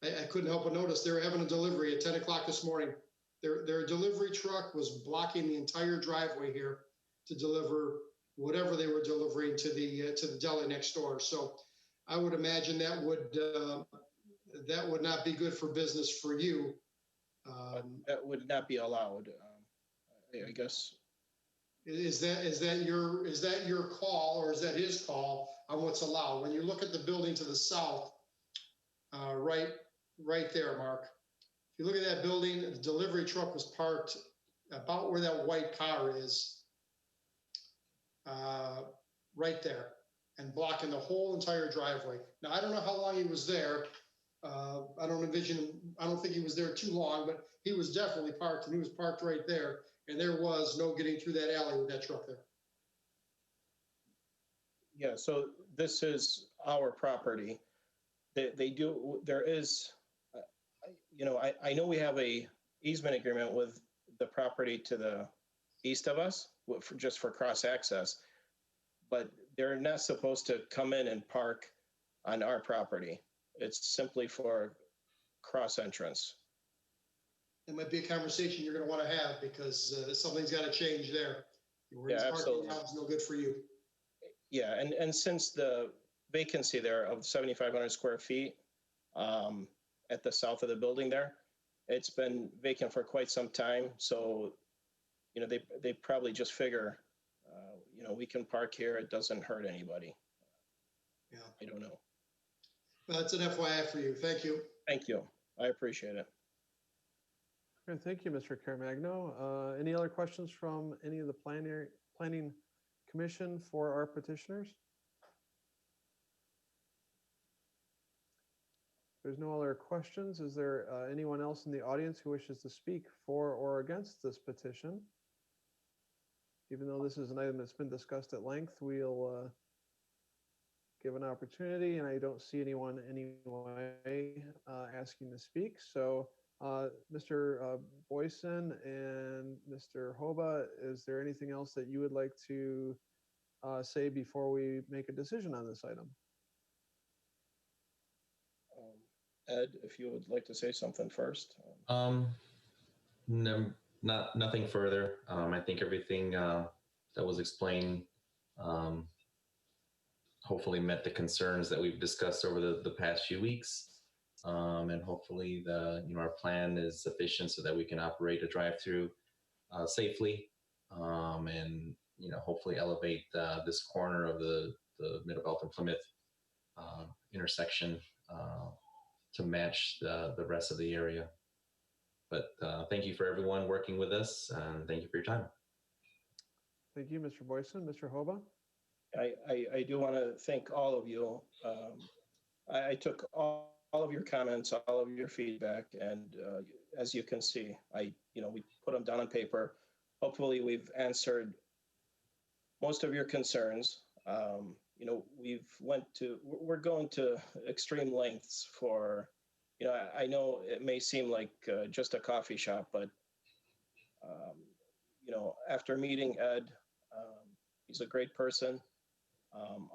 I couldn't help but notice they were having a delivery at 10 o'clock this morning. Their delivery truck was blocking the entire driveway here to deliver whatever they were delivering to the deli next door. So I would imagine that would not be good for business for you. That would not be allowed, I guess. Is that your call, or is that his call on what's allowed? When you look at the building to the south, right there, Mark. If you look at that building, the delivery truck was parked about where that white car is, right there, and blocking the whole entire driveway. Now, I don't know how long he was there. I don't think he was there too long, but he was definitely parked, and he was parked right there. And there was no getting through that alley with that truck there. Yeah, so this is our property. There is, I know we have a easement agreement with the property to the east of us just for cross access, but they're not supposed to come in and park on our property. It's simply for cross entrance. It might be a conversation you're going to want to have, because something's got to change there. Yeah, absolutely. It's no good for you. Yeah, and since the vacancy there of 7,500 square feet at the south of the building there, it's been vacant for quite some time. So, they probably just figure, we can park here. It doesn't hurt anybody. Yeah. I don't know. That's an FYI for you. Thank you. Thank you. I appreciate it. Okay, thank you, Mr. Caremagno. Any other questions from any of the planning commission for our petitioners? There's no other questions. Is there anyone else in the audience who wishes to speak for or against this petition? Even though this is an item that's been discussed at length, we'll give an opportunity, and I don't see anyone anyway asking to speak. So Mr. Boyson and Mr. Hoba, is there anything else that you would like to say before we make a decision on this item? Ed, if you would like to say something first. No, nothing further. I think everything that was explained hopefully met the concerns that we've discussed over the past few weeks. And hopefully our plan is sufficient so that we can operate a drive-through safely, and hopefully elevate this corner of the Middle and Plymouth intersection to match the rest of the area. But thank you for everyone working with us, and thank you for your time. Thank you, Mr. Boyson. Mr. Hoba? I do want to thank all of you. I took all of your comments, all of your feedback, and as you can see, we put them down on paper. Hopefully, we've answered most of your concerns. We're going to extreme lengths for, I know it may seem like just a coffee shop, but after meeting Ed, he's a great person.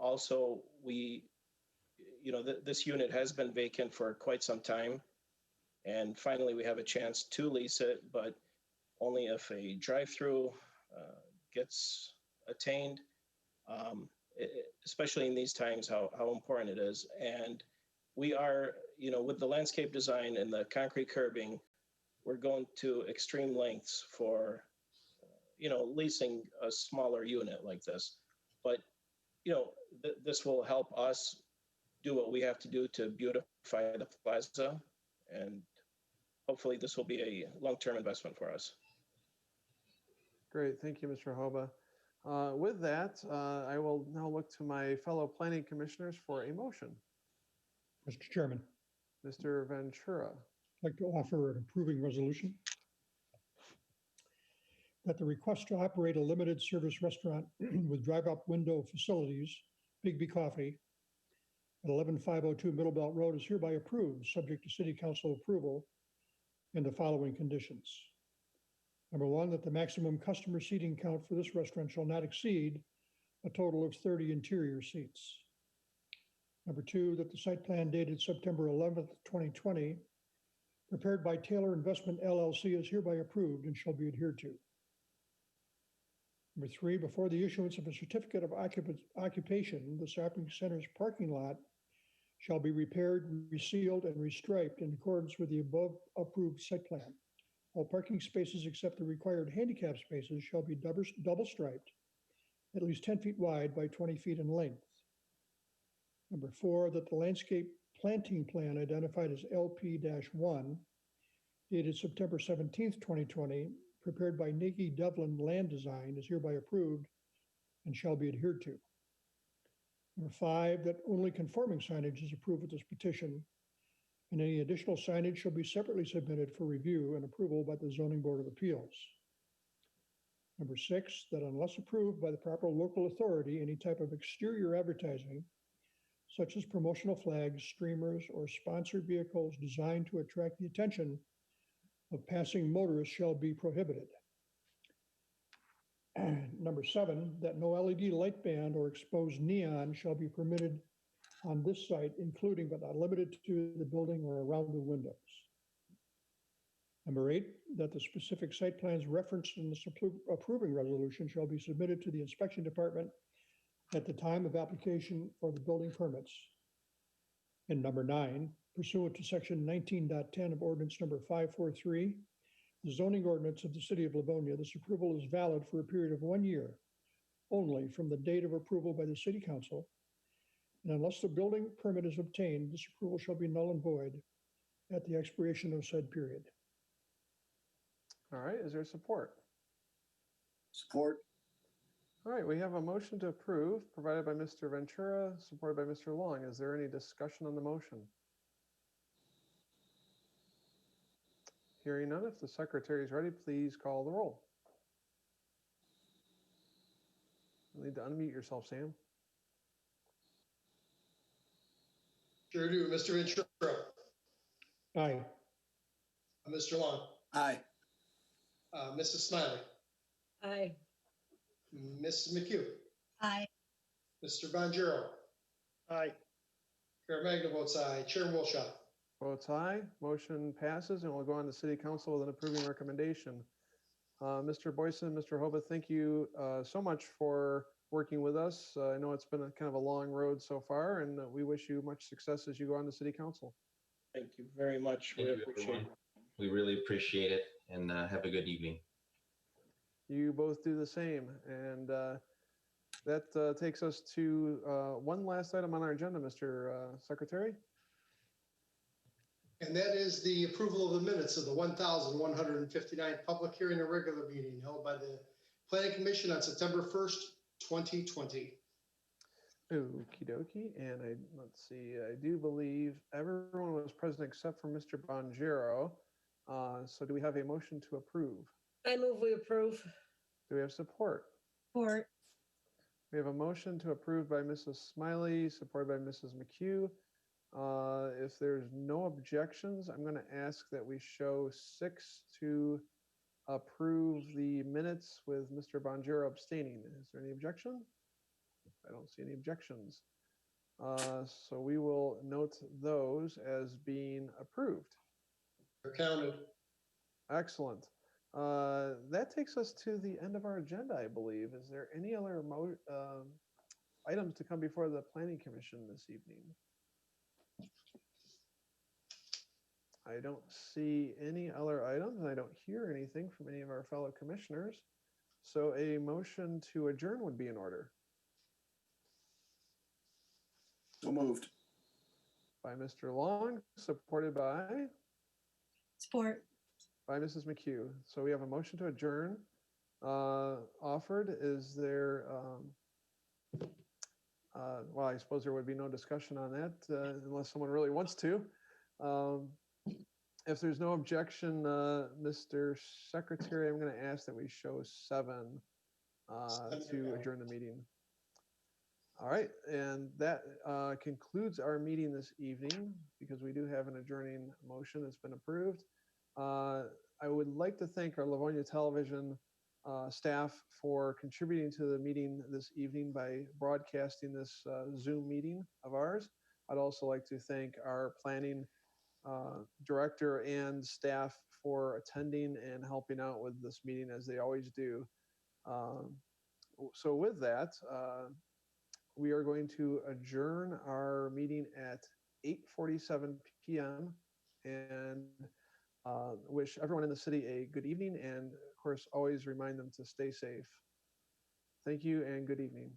Also, this unit has been vacant for quite some time, and finally we have a chance to lease it, but only if a drive-through gets attained, especially in these times, how important it is. And we are, with the landscape design and the concrete curbing, we're going to extreme lengths for, leasing a smaller unit like this. But, this will help us do what we have to do to beautify the plaza. And hopefully this will be a long-term investment for us. Great, thank you, Mr. Hoba. With that, I will now look to my fellow planning commissioners for a motion. Mr. Chairman, Mr. Ventura. I'd like to offer an approving resolution that the request to operate a limited service restaurant with drive-up window facilities, Bigby Coffee, at 11502 Middle Belt Road is hereby approved, subject to City Council approval and the following conditions. Number one, that the maximum customer seating count for this restaurant shall not exceed a total of 30 interior seats. Number two, that the site plan dated September 11th, 2020, prepared by Taylor Investment LLC, is hereby approved and shall be adhered to. Number three, before the issuance of a certificate of occupation, the shopping center's parking lot shall be repaired, resealed, and restriped in accordance with the above approved site plan. All parking spaces except the required handicap spaces shall be double striped, at least 10 feet wide by 20 feet in length. Number four, that the landscape planting plan identified as LP-1, dated September 17th, 2020, prepared by Nikki Devlin Land Design, is hereby approved and shall be adhered to. Number five, that only conforming signage is approved with this petition, and any additional signage shall be separately submitted for review and approval by the Zoning Board of Appeals. Number six, that unless approved by the proper local authority, any type of exterior advertising, such as promotional flags, streamers, or sponsored vehicles designed to attract the attention of passing motorists shall be prohibited. Number seven, that no LED light band or exposed neon shall be permitted on this site, including but not limited to the building or around the windows. Number eight, that the specific site plans referenced in this approving resolution shall be submitted to the inspection department at the time of application for the building permits. And number nine, pursuant to section 19.10 of ordinance number 543, the zoning ordinance of the city of Livonia, this approval is valid for a period of 1 year only from the date of approval by the city council. And unless the building permit is obtained, this approval shall be null and void at the expiration of said period. All right, is there support? Support. All right, we have a motion to approve provided by Mr. Ventura, supported by Mr. Long. Is there any discussion on the motion? Hearing none, if the secretary is ready, please call the roll. You'll need to unmute yourself, Sam. Sure do. Mr. Ventura. Aye. Mr. Long. Aye. Mrs. Smiley. Aye. Mrs. McHugh. Aye. Mr. Bonjero. Aye. Chair Magna votes aye. Chair Wilshaw. Votes aye. Motion passes, and we'll go on to City Council with an approving recommendation. Mr. Boyson, Mr. Hoba, thank you so much for working with us. I know it's been a kind of a long road so far, and we wish you much success as you go on to City Council. Thank you very much. Thank We you, appreciate everyone. it. We really appreciate it, and have a good evening. You both do the same. And that takes us to one last item on our agenda, Mr. Secretary. And that is the approval of the minutes of the 1,159th public hearing and regular meeting held by the Planning Commission on September 1st, 2020. Okie dokie. And let's see, I do believe everyone was present except for Mr. Bonjero. So do we have a motion to approve? I move we approve. Do we have support? Support. We have a motion to approve by Mrs. Smiley, supported by Mrs. McHugh. If there's no objections, I'm going to ask that we show 6 to approve the minutes with Mr. Bonjero abstaining. Is there any objection? I don't see any objections. So we will note those as being approved. They're counted. Excellent. That takes us to the end of our agenda, I believe. Is there any other items to come before the Planning Commission this evening? I don't see any other items. I don't hear anything from any of our fellow commissioners. So a motion to adjourn would be in order. So moved. By Mr. Long, supported by? Support. By Mrs. McHugh. So we have a motion to adjourn offered. Is there, well, I suppose there would be no discussion on that unless someone really wants to. If there's no objection, Mr. Secretary, I'm going to ask that we show 7 to adjourn the meeting. All right, and that concludes our meeting this evening because we do have an adjourning motion that's been approved. I would like to thank our Livonia Television staff for contributing to the meeting this evening by broadcasting this Zoom meeting of ours. I'd also like to thank our planning director and staff for attending and helping out with this meeting as they always do. So with that, we are going to adjourn our meeting at 8:47 p.m. and wish everyone in the city a good evening, and of course, always remind them to stay safe. Thank you and good evening.